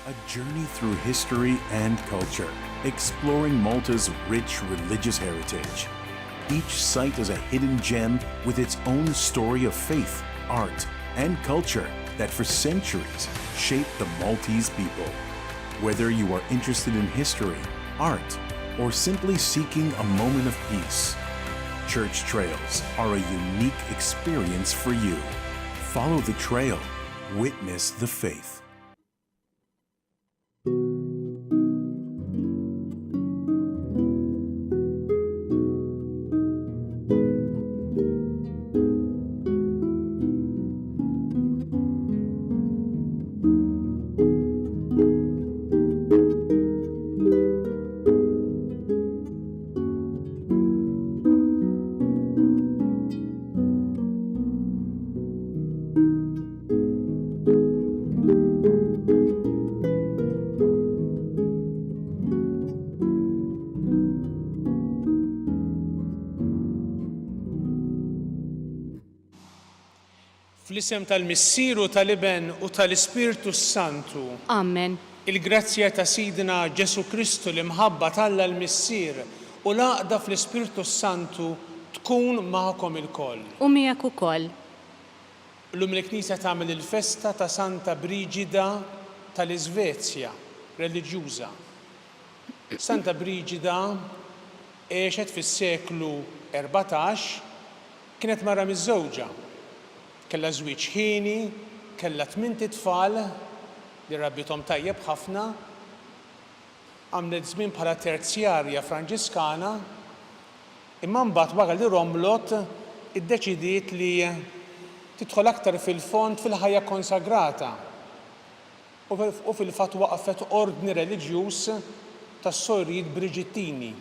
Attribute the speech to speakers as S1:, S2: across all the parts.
S1: A journey through history and culture, exploring Malta's rich religious heritage. Each site is a hidden gem with its own story of faith, art, and culture that for centuries shaped the Maltese people. Whether you are interested in history, art, or simply seeking a moment of peace, Church Trails are a unique experience for you. Follow the trail, witness the faith.
S2: Fl-isem tal-Missieru tal-Iben u tal-Ispiritu Santu.
S3: Amen.
S2: Il-grazzja ta' Sidina Ġesu Kristu li mħabba Alla l-Missier u l-għaqda fl-Ispiritu Santu tkun magħkom ilkoll.
S3: U miegħek ukoll.
S2: Llum il-Knisja tagħmel il-festa ta' Santa Briġida tal-Iżvezja, reliġjuża. Santa Briġida għexet fis-seklu 14, kienet mara miż-żewġa. Kella żwieġ ħieni, kella 8 tfal li rabbithom tajjeb ħafna, għamlet żmien bħala terzjarja Franġiskana, imma mbagħad wara li romlot iddeċidiet li tidħol aktar fil-fond fil-ħajja konsagrata u fil-fatt waqfet ordni reliġjuż tas-Sorrijiet Briġittini.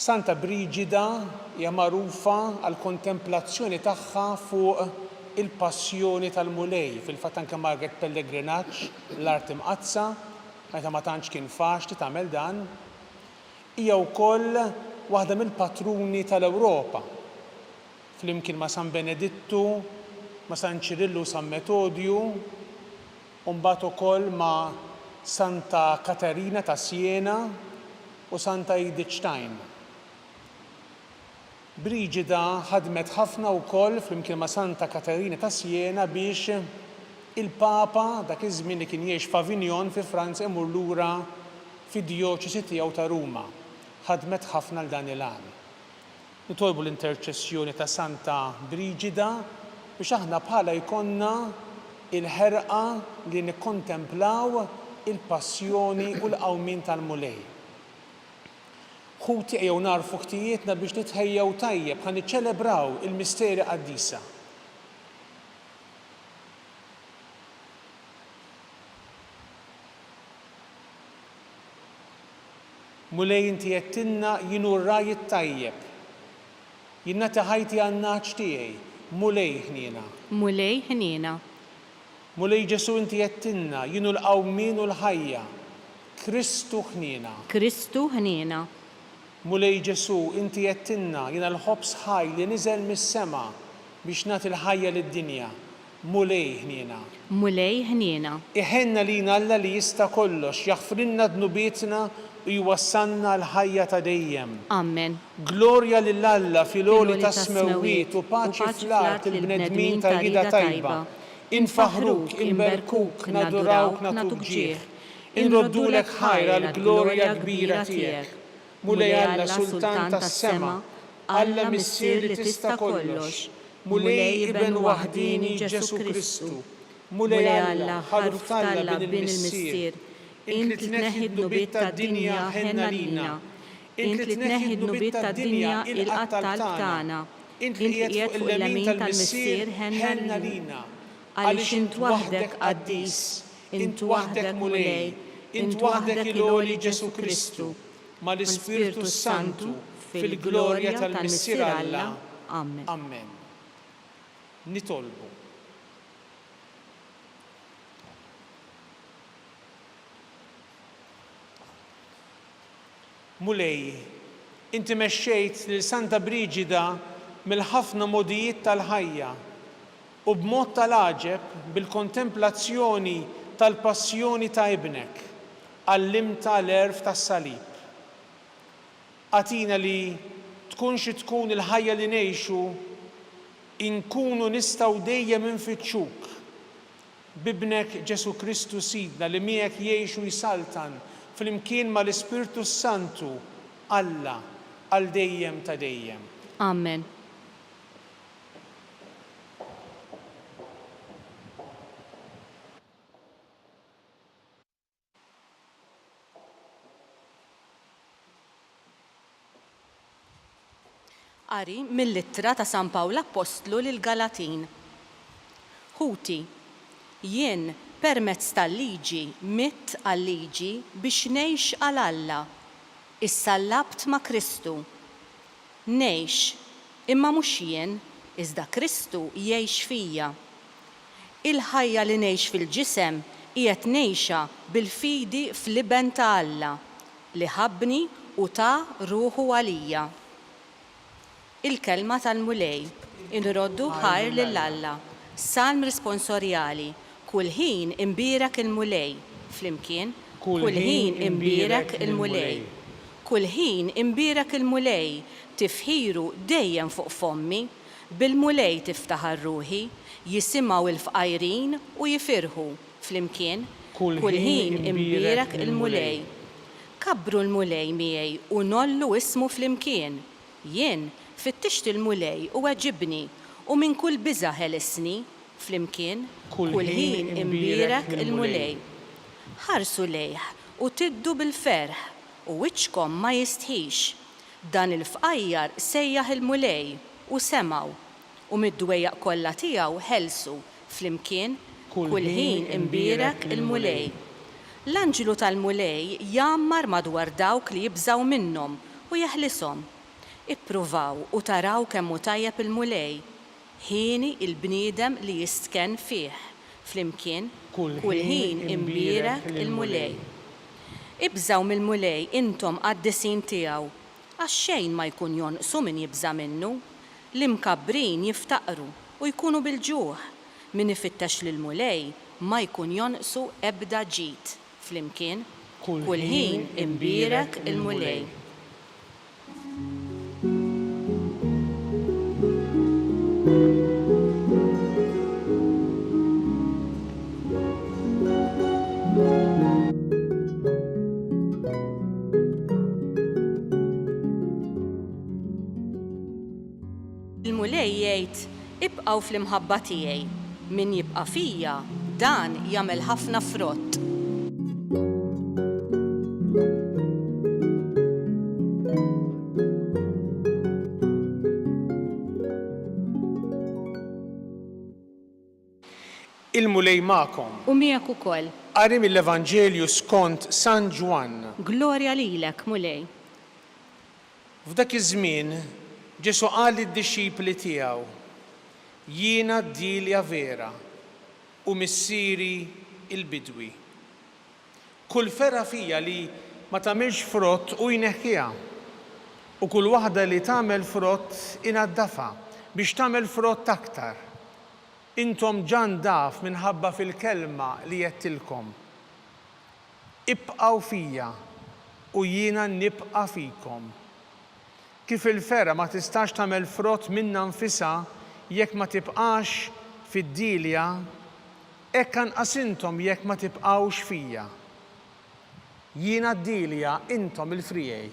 S2: Santa Briġida hija magħrufa għall kontemplazzjoni tagħha fuq il-passjoni tal-mulej, fil-fatt anke Margaret Pellegrinaġġ l-art imqazza, meta ma tantx kien faċli tagħmel dan. Hija wkoll waħda mill-patruni tal-Ewropa, flimkien ma' San Benedittu, ma' San Ċirillu u San Metodju, u mbagħad ukoll ma' Santa Katarina ta' Siena u Santa Edith Stein. Briġida ħadmet ħafna wkoll flimkien ma' Santa Katarina ta' Siena biex il-Papa dak iż-żmien li kien jgħix f'Avignon fi Franza imur lura fid-dijoċesi tiegħu ta' Ruma. Ħadmet ħafna l dan il-għan. Nitolbu l-interċessjoni ta' Santa Briġida biex aħna bħala jkollna il-ħerqa li nikkontemplaw il-passjoni u l-qawmin tal-mulej. Ħuti jew narfu ħtijietna biex nitħejjew tajjeb ħan niċċelebraw il-misteri qaddisa. Mulej inti jettinna jinu r-rajt tajjeb. Jinna taħajti għannaċ tiegħi, mulej ħniena.
S3: Mulej ħniena.
S2: Mulej Ġesu inti jettinna jinu l-qawmin u l-ħajja. Kristu ħniena.
S3: Kristu ħniena.
S2: Mulej Ġesu, inti jettinna jina l-ħobs ħaj li niżel mis-sema biex nagħti l-ħajja lid-dinja. Mulej ħniena.
S3: Mulej ħniena.
S2: Iħenna lina Alla li jista' kollox, jaħfrilna dnubietna u jwassalna l-ħajja ta' dejjem.
S3: Amen.
S2: Glorja lil Alla fil-għoli ta' smewwiet u paċi fl-art il-bnedmin ta' jida tajba. Infaħruk, inberkuk, nadurawk, natuk ġieħ. Inroddulek ħajra l-glorja kbira tiegħek. Mulej Alla Sultan tas-sema, Alla Missier li tista' kollox, Mulej Iben waħdini Ġesu Kristu, Mulej Alla ħaruf Alla bin il-Missier, int li tneħħi d-nubiet tad-dinja ħenna lina, int li tneħħi d-nubiet tad-dinja il-qattal tagħna, int li qiegħed fuq il-lemin tal-Missier ħenna lina, għaliex int waħdek qaddis, int waħdek mulej, int waħdek il-għoli Ġesu Kristu, ma l-Ispiritu Santu fil-glorja tal-Missier Alla.
S3: Amen.
S2: Amen. Nitolbu. Mulej, inti mexxejt lil Santa Briġida mill-ħafna modijiet tal-ħajja u b'mod tal-għaġeb bil-kontemplazzjoni tal-passjoni ta' ibnek, għallimta l-erf tas-salib. Għatina li tkun xi tkun il-ħajja li ngħixu, inkunu nistgħu dejjem infittxuk bibnek Ġesu Kristu Sidna li miegħek jgħixu jsaltan flimkien mal-Ispirtu Santu Alla għal dejjem ta' dejjem.
S3: Amen. Qari mill-ittra ta' San Pawl Apostlu lil Galatin. Ħuti, jien permezz tal-liġi mitt għal-liġi biex ngħix għal Alla, issallabt ma' Kristu. Ngħix, imma mhux jien, iżda Kristu jgħix fija. Il-ħajja li ngħix fil-ġisem qiegħed ngħixha bil-fidi fl-iben ta' Alla li ħabbni u ta' ruħu għalija. Il-kelma tal-mulej, inroddu ħajr lill-Alla, salm risponsorjali, kull ħin imbierek il-mulej, flimkien, kull ħin imbierek il-mulej. Kull ħin imbierek il-mulej, tifħiru dejjem fuq fommi, bil-mulej tiftaħar ruħi, jisimaw il-fqajrin u jifirħu, flimkien, kull ħin imbierek il-mulej. Kabbru l-mulej miegħi u nollu ismu flimkien, jien fittixt il-mulej u għaġibni u minn kull biża ħelisni, flimkien, kull ħin imbierek il-mulej. Ħarsu lejh u tiddu bil-ferħ u wiċċkom ma jistħix. Dan il-fqajjar sejjaħ il-mulej u semaw u mid-dwejjaq kollha tiegħu ħelsu, flimkien, kull ħin imbierek il-mulej. L-anġlu tal-mulej jammar madwar dawk li jibżaw minnhom u jeħlishom. Ippruvaw u taraw kemm hu tajjeb il-mulej, ħieni il-bniedem li jistken fih, flimkien, kull ħin imbierek il-mulej. Ibżaw mill-mulej intom qaddisin tiegħu, għax xejn ma jkun jonqsu min jibża minnu, l-imkabbrin jiftaqru u jkunu bil-ġuħ, min ifittex lill-mulej ma jkun jonqsu ebda ġid, flimkien, kull ħin imbierek il-mulej. Il-mulej jgħid, ibqgħu fl-imħabba tiegħi, min jibqa' fija dan jagħmel ħafna frott.
S2: Il-mulej magħkom.
S3: U miegħek ukoll.
S2: Qari mill-Evanġelju skont San Ġwann.
S3: Glorja lilek, mulej.
S2: F'dak iż-żmien Ġesu qal lid-dixxipli tiegħu, jiena d-dilja vera u missieri il-bidwi. Kull ferra fija li ma tagħmilx frott u jneħħiha. U kull waħda li tagħmel frott inaddafa biex tagħmel frott aktar. Intom ġandaf minħabba fil-kelma li jettilkom. Ibqgħu fija u jiena nibqa' fikom. Kif il-ferra ma tistax tagħmel frott minnha nfisha jekk ma tibqax fid-dilja, hekk anqas intom jekk ma tibqgħux fija. Jiena d-dilja, intom il-frijej.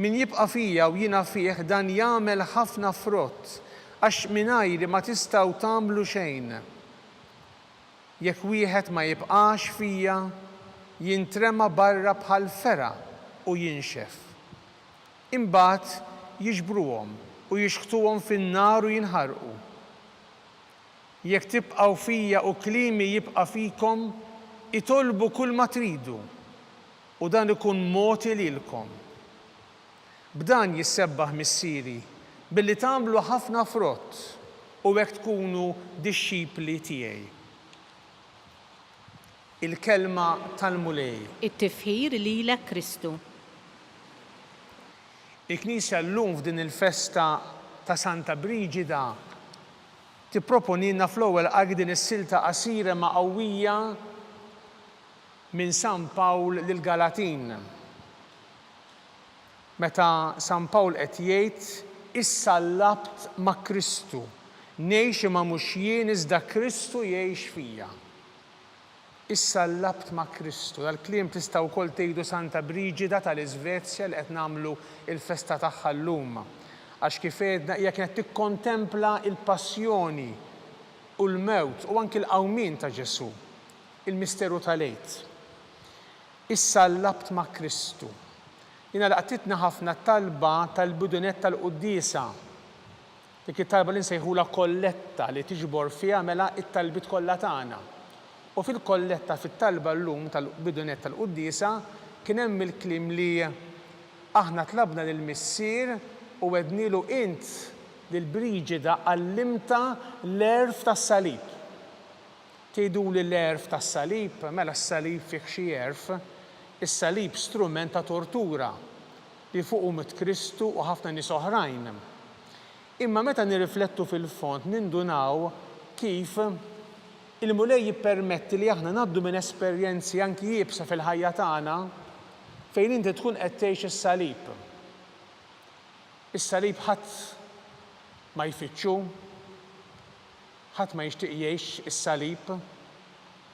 S2: Min jibqa' fija u jiena fih dan jagħmel ħafna frott, għax mingħajri ma tistgħu tagħmlu xejn. Jekk wieħed ma jibqax fija, jintrema barra bħal fera u jinxef. Imbagħad jiġbruhom u jixħtuhom fin-nar u jinħarqu. Jekk tibqgħu fija u kliemi jibqa' fikom, itolbu kull ma tridu u dan ikun mogħti lilkom. B'dan jissebbaħ missieri billi tagħmlu ħafna frott u hekk tkunu dixxipli tiegħi. Il-kelma tal-mulej.
S3: It-tifħir lilek Kristu.
S2: Il-Knisja llum f'din il-festa ta' Santa Briġida tipproponilna fl-ewwel qari din is-silta qasira ma' qawwija minn San Pawl lil Galatin. Meta San Pawl qed jgħid issa labt ma' Kristu, ngħix imma mhux jien iżda Kristu jgħix fija. Issa labt ma' Kristu. Dal-kliem tista' wkoll tgħidu Santa Briġida tal-Iżvezja li qed nagħmlu l-festa tagħha llum. Għax kif għedna hija kienet tikkontempla l-passjoni u l-mewt u anki l-qawmien ta' Ġesu, il-misteru tal-għejd. Issa labt ma' Kristu. Jiena laqtitna ħafna talba tal-bidunet tal-Qudiesa. Dik it-talba li nsejħula kolletta li tiġbor fiha mela it-talbit kollha tagħna. U fil-kolletta fit-talba llum tal-bidunet tal-Qudiesa kien hemm il-kliem li aħna tlabna lill-missier u wednilu int lil Briġida għallimta l-erf tas-salib. Tgħiduli l-erf tas-salib, mela s-salib fih xi erf, is-salib strument ta' tortura li fuqu mit Kristu u ħafna nies oħrajn. Imma meta nirriflettu fil-fond nindunaw kif il-mulej jippermetti li aħna ngħaddu minn esperjenzi anki jibsa fil-ħajja tagħna fejn inti tkun qed tgħix is-salib. Is-salib ħadd ma jfittxu, ħadd ma jixtieq jgħix is-salib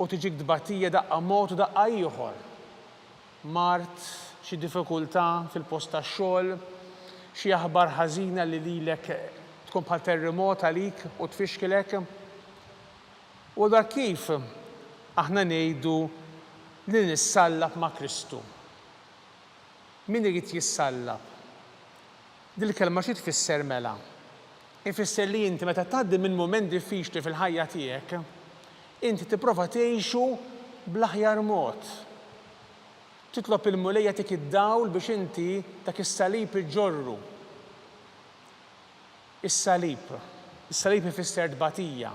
S2: u tiġik dbatija daqqa mod u daqqa ieħor. Mart, xi diffikultà fil-post tax-xogħol, xi aħbar ħażina li lilek tkun bħal terremot għalik u tfixkilek. U da kif aħna ngħidu li nissallab ma' Kristu. Min irid jissallab? Dil-kelma xi tfisser mela? Ifisser li inti meta tgħaddi minn mument diffiċli fil-ħajja tiegħek, inti tipprova tgħixu bl-aħjar mod. Titlob il-mulejja tik id-dawl biex inti dak is-salib iġġorru. Is-salib. Is-salib ifisser dbatija.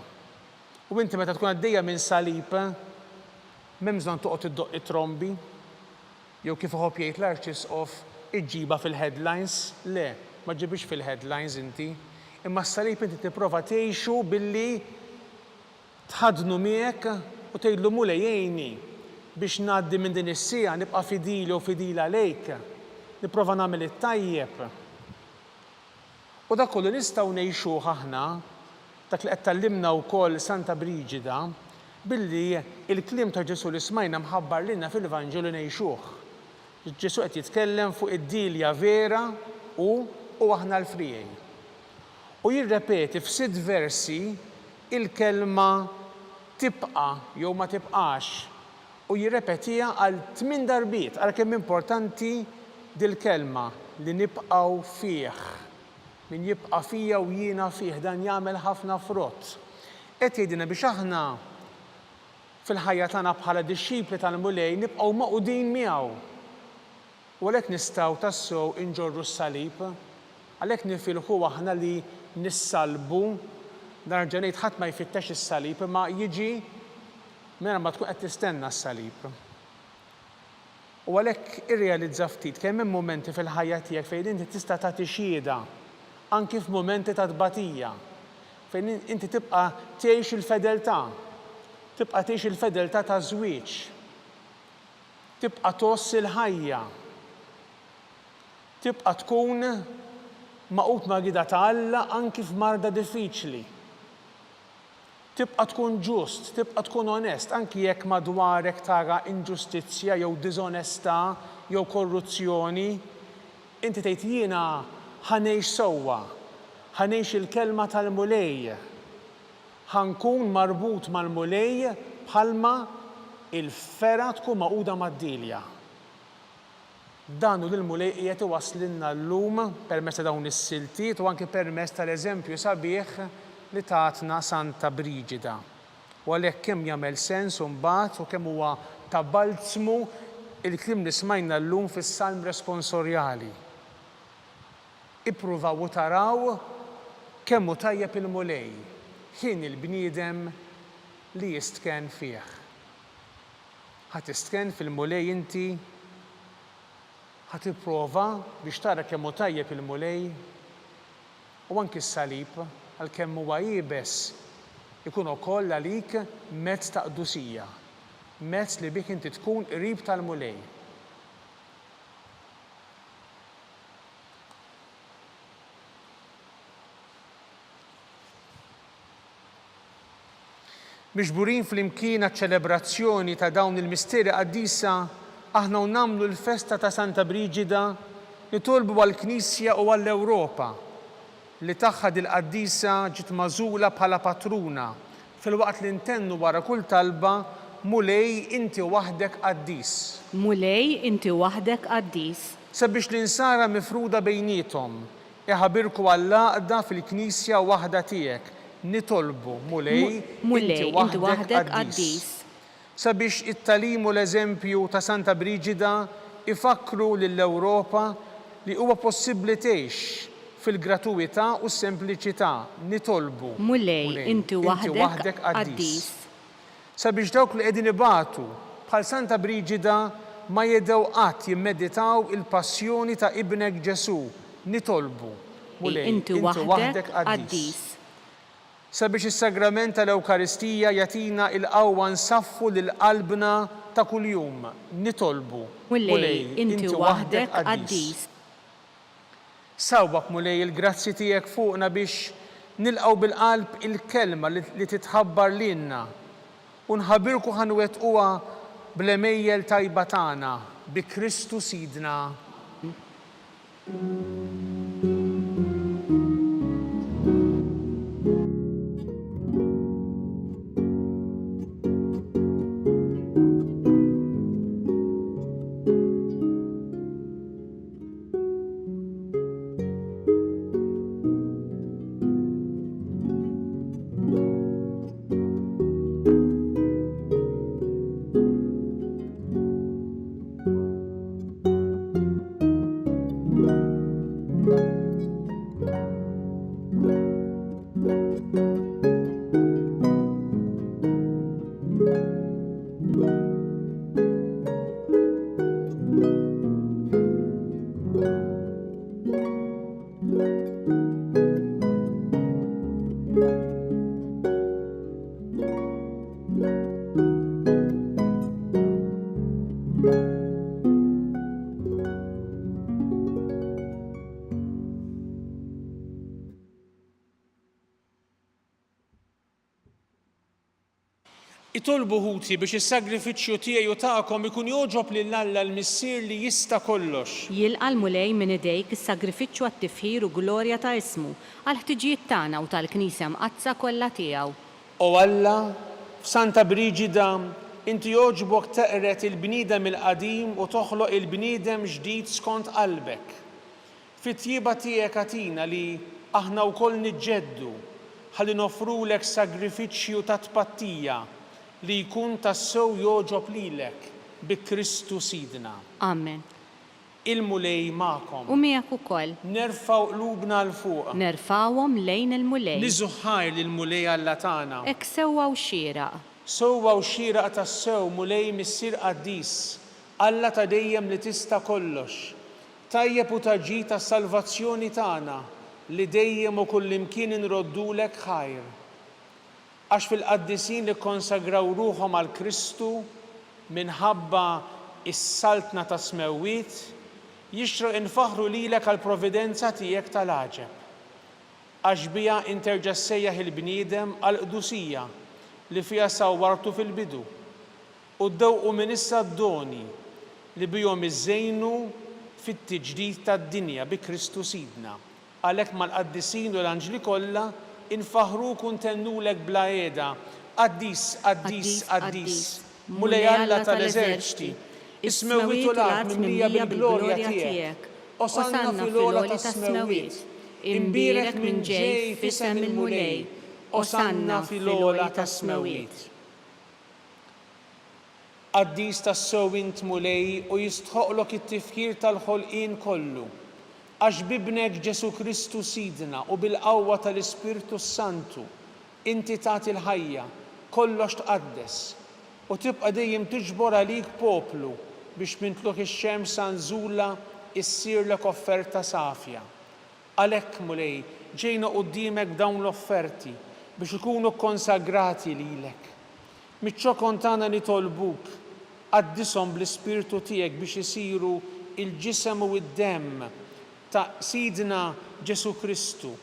S2: U inti meta tkun għaddejja minn salib, m'hemm bżonn toqgħod iddoq it-trombi, jew kif iħobb jgħid l-Arċisqof iġġiba fil-headlines, le, ma ġġibix fil-headlines inti, imma s-salib inti tipprova tgħixu billi tħadnu miegħek u tgħidlu mulej jgħinni biex ngħaddi minn din is-sija nibqa' fidili u fidila lejk, nipprova nagħmel it-tajjeb. U dak kollu nistgħu ngħixuh aħna, dak li qed tallimna wkoll Santa Briġida, billi il-kliem ta' Ġesu li smajna mħabbar lilna fil-Evanġelu ngħixuh. Ġesu qed jitkellem fuq id-dilja vera u aħna l-frijej. U jirrepeti f'6 versi il-kelma tibqa' jew ma tibqax. U jirrepetija għal 8 darbiet, għal kemm importanti dil-kelma li nibqgħu fih. Min jibqa' fija u jiena fih dan jagħmel ħafna frott. Qed jgħidilna biex aħna fil-ħajja tagħna bħala dixxipli tal-mulej nibqgħu maqudin miegħu. U għalhekk nistgħu tassew inġorru s-salib, għalhekk nifilħu aħna li nissalbu, dan ġenejt ħadd ma jfittex is-salib imma jiġi mela ma tkun qed tistenna s-salib. U għalhekk irrealizza ftit kemm hemm mumenti fil-ħajja tiegħek fejn inti tista' tagħti xhieda anki f'mumenti ta' tbatija, fejn inti tibqa' tgħix il-fedeltà, tibqa' tgħix il-fedeltà ta' żwieġ, tibqa' toss il-ħajja, tibqa' tkun maqut ma' gida ta' Alla anki f'marda diffiċli. Tibqa' tkun ġust, tibqa' tkun onest, anki jekk madwarek tara inġustizzja jew diżonestà jew korruzzjoni, inti tgħid jiena ħanejx sewwa, ħanejx il-kelma tal-mulej, ħankun marbut mal-mulej bħalma il-fera tkun maquda mad-dilja. Dan u l-mulej qiegħed iwaslilna llum permezz ta' dawn is-siltiet u anke permezz tal-eżempju sabiħ li tatna Santa Briġida. U għalhekk kemm jagħmel sens imbagħad u kemm huwa ta' balzmu il-kliem li smajna llum fis-Salm responsorjali. Ippruvaw u taraw kemm hu tajjeb il-mulej, ħin il-bniedem li jistken fih. Ħadd istken fil-mulej inti, ħadd ipprova biex tara kemm hu tajjeb il-mulej u anki s-salib għalkemm huwa jiebes ikun ukoll għalik mezz ta' qdusija. mezz li bih inti tkun qrib tal-mulej. Miġburin fl-imkien ċelebrazzjoni ta' dawn il-misteri qaddisa, aħna nagħmlu l-festa ta' Santa Briġida nitolbu għall-Knisja u għall-Ewropa li tagħha il-qaddisa ġiet magħżula bħala patruna filwaqt li ntennu wara kull talba mulej inti waħdek qaddis.
S3: Mulej inti waħdek qaddis.
S2: Sabiex l-insara mifruda bejnietom iħabirku għall-għaqda fil-Knisja waħda tiegħek. Nitolbu mulej inti waħdek qaddis. Sabiex it-talim u l-eżempju ta' Santa Briġida ifakru lill-Ewropa li huwa possibbli tgħix fil-gratuità u s-sempliċità. Nitolbu
S3: mulej inti waħdek qaddis.
S2: Sabiex dawk li qegħdin ibatu bħal Santa Briġida ma jedew qatt jimmeditaw il-passjoni ta' ibnek Ġesu. Nitolbu mulej
S3: inti waħdek qaddis.
S2: Sabiex is-sagrament tal-Ewkaristija jagħtina l-qawwa nsaffu lil qalbna ta' kuljum. Nitolbu
S3: mulej inti waħdek qaddis.
S2: Sawwaq mulej il-grazzi tiegħek fuqna biex nilqgħu bil-qalb il-kelma li titħabbar lilna u nħabbirku ħanwettquha bl-emejjel tajba tagħna bi Kristu Sidna. Itolbu ħuti biex is-sagrifiċċju tiegħi u tagħkom ikun jogħġob lill-Alla l-Missier li jista' kollox.
S3: Jilqa' l-mulej minn idejk is-sagrifiċċju għat-tifħir u glorja ta' ismu għal ħtiġijiet tagħna u tal-Knisja mqazza kollha tiegħu.
S2: O Alla, f'Santa Briġida, inti jogħġbok teqret il-bniedem il-qadim u toħloq il-bniedem ġdid skont qalbek. Fit-tjieba tiegħek agħtina li aħna wkoll niġġeddu ħalli nofrulek sagrifiċċju ta' tpattija li jkun tassew jogħġob lilek bi Kristu Sidna.
S3: Amen.
S2: Il-mulej magħkom.
S3: U miegħek ukoll.
S2: Nerfgħu qlubna l fuq.
S3: Nerfgħuhom lejn il-mulej.
S2: Niżuħħar lill-mulej Alla tagħna.
S3: Hekk sewwa u xieraq.
S2: Sewwa u xieraq tassew mulej missier qaddis. Alla ta' dejjem li tista' kollox. Tajjeb u taġġi tas-salvazzjoni tagħna li dejjem u kullimkien inroddulek ħajr. Għax fil-qaddisin li konsagraw ruħhom għal Kristu minħabba is-saltna ta' smewwiet, jixtru infaħru lilek għal providenza tiegħek tal-għaġeb. Għax biha interġa' ssejjaħ il-bniedem għal qdusija li fiha sawwartu fil-bidu u ddewqu minn issa d-doni li bihom iżżejnu fit-tiġdid tad-dinja bi Kristu Sidna. Għalhekk mal-qaddisin u l-anġli kollha infaħruk u ntennulek bla qiegħda. Qaddis, qaddis, qaddis, mulej Alla tal-eżerċiti, ismewwiet u l-art mimlija bil-glorja tiegħek. Osanna fil-ola tas-smewwiet, imbierek minn ġej f'isem il-mulej. Osanna fil-ola tas-smewwiet. Qaddis tas-sew int mulej u jistħoqlok it-tifkir tal-ħolqien kollu. Għax bibnek Ġesu Kristu Sidna u bil-qawwa tal-Ispirtu Santu inti tagħti l-ħajja kollox tqaddes u tibqa' dejjem tiġbor għalik poplu biex mintluq ix-xemx sanżula issirlek offerta safja. Għalhekk mulej ġejna quddiemek dawn l-offerti biex ikunu konsagrati lilek. Miċ-ċokon tagħna nitolbuk qaddishom bl-Ispirtu tiegħek biex isiru il-ġisem u d-demm ta' Sidna Ġesu Kristu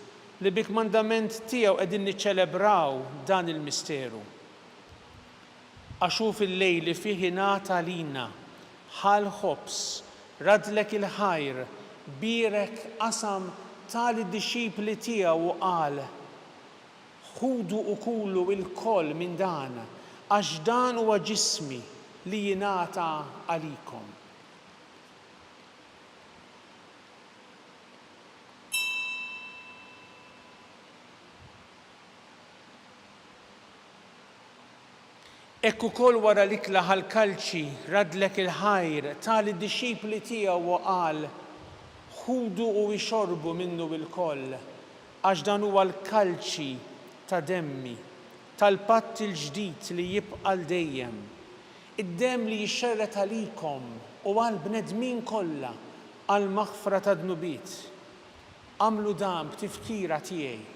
S2: li bik-mandament tiegħu qegħdin niċċelebraw dan il-misteru. Għaxu fil-lejl li fih ingħata lina ħal ħobs radlek il-ħajr birek qasam tal-disċipli tiegħu u qal ħudu u kulu il-koll minn dan għax dan huwa ġismi li jingħata għalikom. Ekku kol wara l-ikla ħal-kalċi radlek il-ħajr tal-disċipli tiegħu u qal ħudu u jxorbu minnu bil-koll għax dan huwa l-kalċi ta' demmi tal-patt il-ġdid li jibqa' dejjem. Id-demm li jixxerret għalikom u għal bnedmin kollha għal maħfra ta' dnubiet. Għamlu dan b'tifkira tiegħi.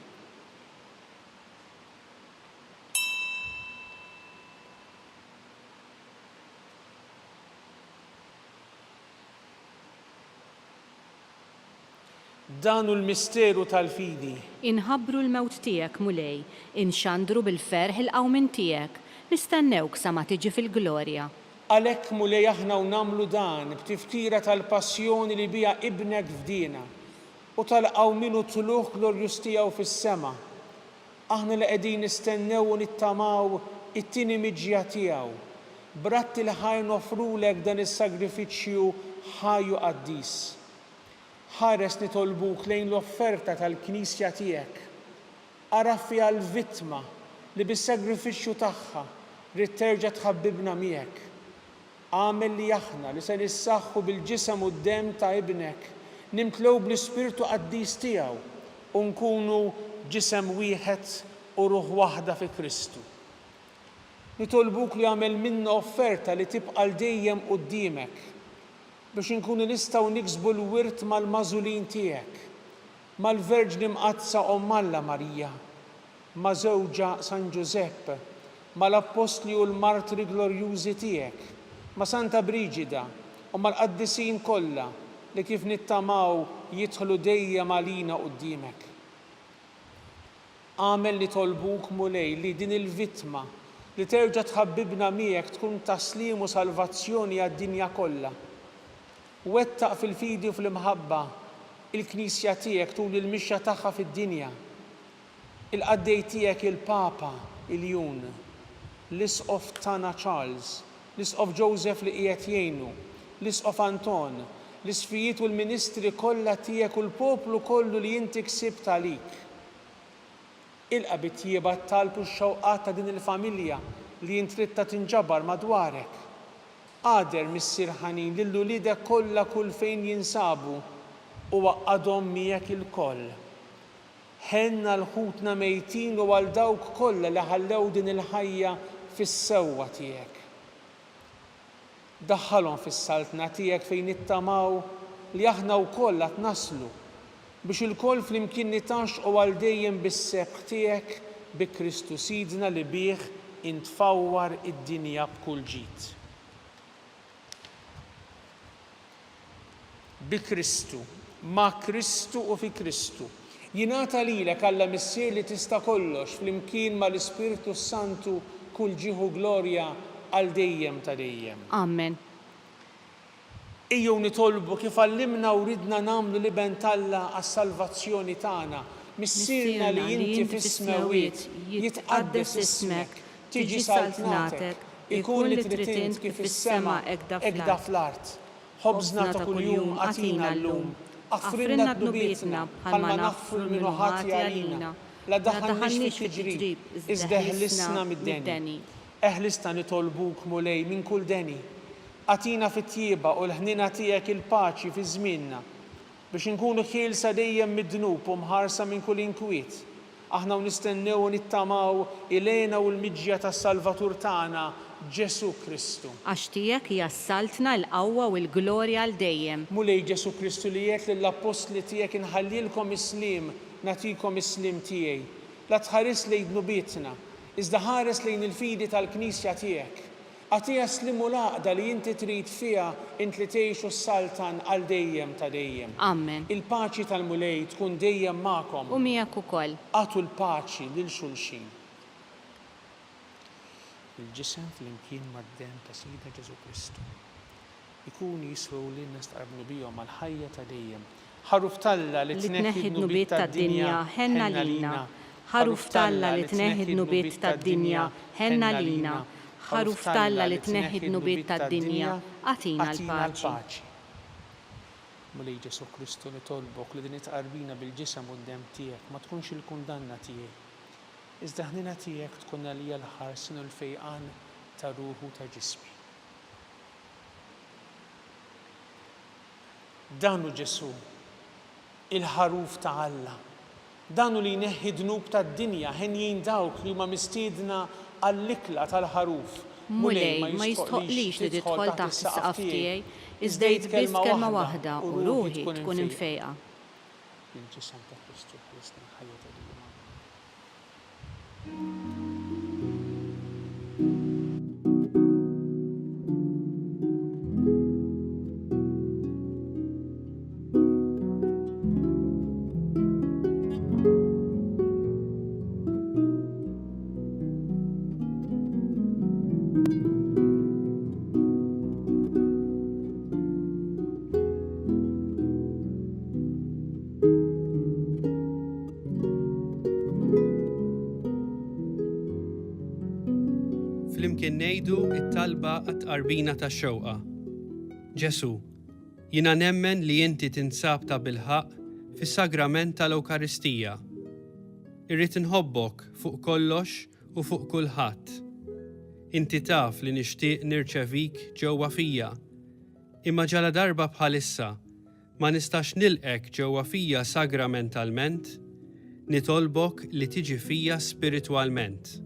S2: Danu l-misteru tal-fidi.
S3: Inħabbru l-mewt tiegħek mulej, inxandru bil-ferħ il-qawmin tiegħek, nistennewk sa ma tiġi fil-glorja.
S2: Għalhekk mulej aħna u nagħmlu dan b'tifkira tal-passjoni li bija ibnek fdina u tal-qawmin u tluħ glorjus tiegħu fis-sema. Aħna li qegħdin nistennew u nittamaw it-tieni miġja tiegħu. Bratti li ħaj nofrulek dan is-sagrifiċċju ħajju qaddis. Ħares nitolbuk lejn l-offerta tal-Knisja tiegħek. Ara fiha l-vittma li bis-sagrifiċċju tagħha rid terġa' tħabbibna miegħek. Għamel li aħna li se nissaħħu bil-ġisem u d-demm ta' ibnek nimtlew bl-Ispirtu Qaddis tiegħu u nkunu ġisem wieħed u ruħ waħda fi Kristu. Nitolbuk li għamel minna offerta li tibqa' dejjem quddiemek biex inkunu nistgħu niksbu l-wirt mal-mażulin tiegħek, mal-Verġni Mqazza Alla Marija, ma' żewġa San Giuseppe, mal-Apostli u l-Martri glorjużi tiegħek, ma' Santa Briġida u mal-qaddisin kollha li kif nittamaw jidħlu dejjem għalina quddiemek. Għamel nitolbuk mulej li din il-vittma li terġa' tħabbibna miegħek tkun taslim u salvazzjoni għad-dinja kollha. Wettaq fil-fidi u fil-imħabba il-Knisja tiegħek tul il-mixja tagħha fid-dinja. Il-qaddej tiegħek il-Papa il-Jun, l-Isqof Tana Charles, l-Isqof Joseph li qiegħed jgħinu, l-Isqof Anton, l-isfijiet u l-ministri kollha tiegħek u l-poplu kollu li inti ksibt għalik. Ilqa' bit-tjieba talbu x-xewqat ta' din il-familja li intritta tinġabar madwarek. Qader Missier ħanin lill-uliedek kollha kull fejn jinsabu u għaqadhom miegħek il-koll. Ħenna l-ħutna mejtin u għal dawk kollha li ħallew din il-ħajja fis-sewwa tiegħek. Daħħalhom fis-saltna tiegħek fejn nittamaw li aħna wkoll qed naslu biex il-koll flimkien nitaxqu għal dejjem bis-sebħ tiegħek bi Kristu Sidna li bih intfawwar id-dinja b'kull ġid. Bi Kristu, ma' Kristu u fi Kristu. Jingħata lilek Alla Missier li tista' kollox flimkien mal-Ispirtu Santu kull ġieħu glorja għal dejjem ta' dejjem.
S3: Amen.
S2: Ejjew nitolbu kif għallimna u ridna nagħmlu liben Alla għas-salvazzjoni tagħna. Missierna li inti fis-smawiet jitqaddes ismek, tiġi saltnatek, ikun li trid int kif is-sema hekk fl-art. Ħobżna ta' kuljum għatina llum, aħfrinna dnubietna bħalma naħfru minnu ħati għalina, la daħalniex fi-ġrib, iżda eħlisna mid-deni. Eħlisna nitolbuk mulej minn kull deni. Għatina fit-tjieba u l-ħnina tiegħek il-paċi fi żmienna biex inkunu ħielsa dejjem mid-dnub u mħarsa minn kull inkwiet. Aħna nistennew u nittamaw ilejna u l-miġja tas-Salvatur tagħna Ġesu Kristu.
S3: Għax tiegħek hija s-saltna l-qawwa u l-glorja għal dejjem.
S2: Mulej Ġesu Kristu li jgħid lill-Apostli tiegħek inħallilkom islim, nagħtikom islim tiegħi. La tħares lejn dnubietna, Iżda ħares lejn il-fidi tal-Knisja tiegħek. Għatija slimu laqda li inti trid fiha int li tgħixu s-saltan għal dejjem ta' dejjem.
S3: Amen.
S2: Il-paċi tal-mulej tkun dejjem magħkom.
S3: U miegħek ukoll.
S2: Għatu l-paċi lil xulxin. Il-ġisem flimkien mad-dem ta' Sida Ġesu Kristu ikun jiswew lil nistaqrbu bihom għal ħajja ta' dejjem. Ħaruf Talla li tneħħi d-nubiet tad-dinja ħenna lina. Ħaruf Talla li tneħħi d-nubiet tad-dinja ħenna lina. Ħaruf Talla li tneħħi d-nubiet tad-dinja għatina l-paċi. Mulej Ġesu Kristu li tolbok li din itqarbina bil-ġisem u d-dem tiegħek ma tkunx il-kundanna tiegħek. Iżda ħnina tiegħek tkun għalija l-ħarsin u l-fejqan ta' ruħu ta' ġismi. Danu Ġesu, il-ħaruf ta' Alla, danu li jneħħi dnub tad-dinja ħenjin dawk li huma mistiedna għall-ikla tal-ħaruf.
S3: Mulej ma jistħoqlix li tidħol taħt is-saqaf tiegħi, iżda jitbiss kelma waħda u ruħi tkun imfejqa.
S2: Il-ġisem ta' Kristu ħrisna ħajja ta' dinja.
S4: Flimkien ngħidu t-talba għat-tqarbina tax-xewqa. Ġesu, jiena nemmen li inti tinsab ta' bilħaq fis-sagrament tal-Ewkaristija. Irrid inħobbok fuq kollox u fuq kulħadd. Inti taf li nixtieq nirċevik ġewwa fija. Imma ġala darba bħalissa ma nistax nilqek ġewwa fija sagramentalment, nitolbok li tiġi fija spiritwalment.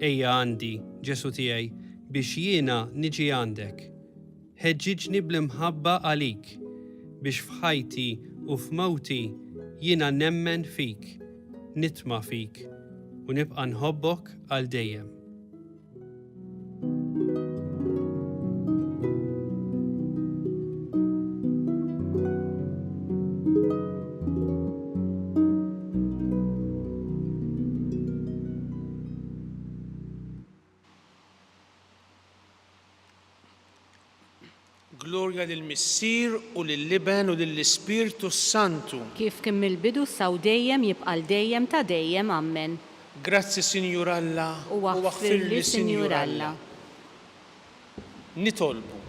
S4: Ejja għandi, Ġesu tiegħi, biex jiena niġi għandek. Ħeġġiġni bl-imħabba għalik, biex f'ħajti u f'mawti jiena nemmen fik, nitma' fik u nibqa' nħobbok għal dejjem.
S2: Glorja lill-Missier u lill-Liben u lill-Ispirtu Santu.
S3: Kif kien mill-bidu saw dejjem jibqa' dejjem ta' dejjem ammen.
S2: Grazzi Sinjur Alla
S3: U waħfirli Sinjur Alla.
S2: Nitolbu.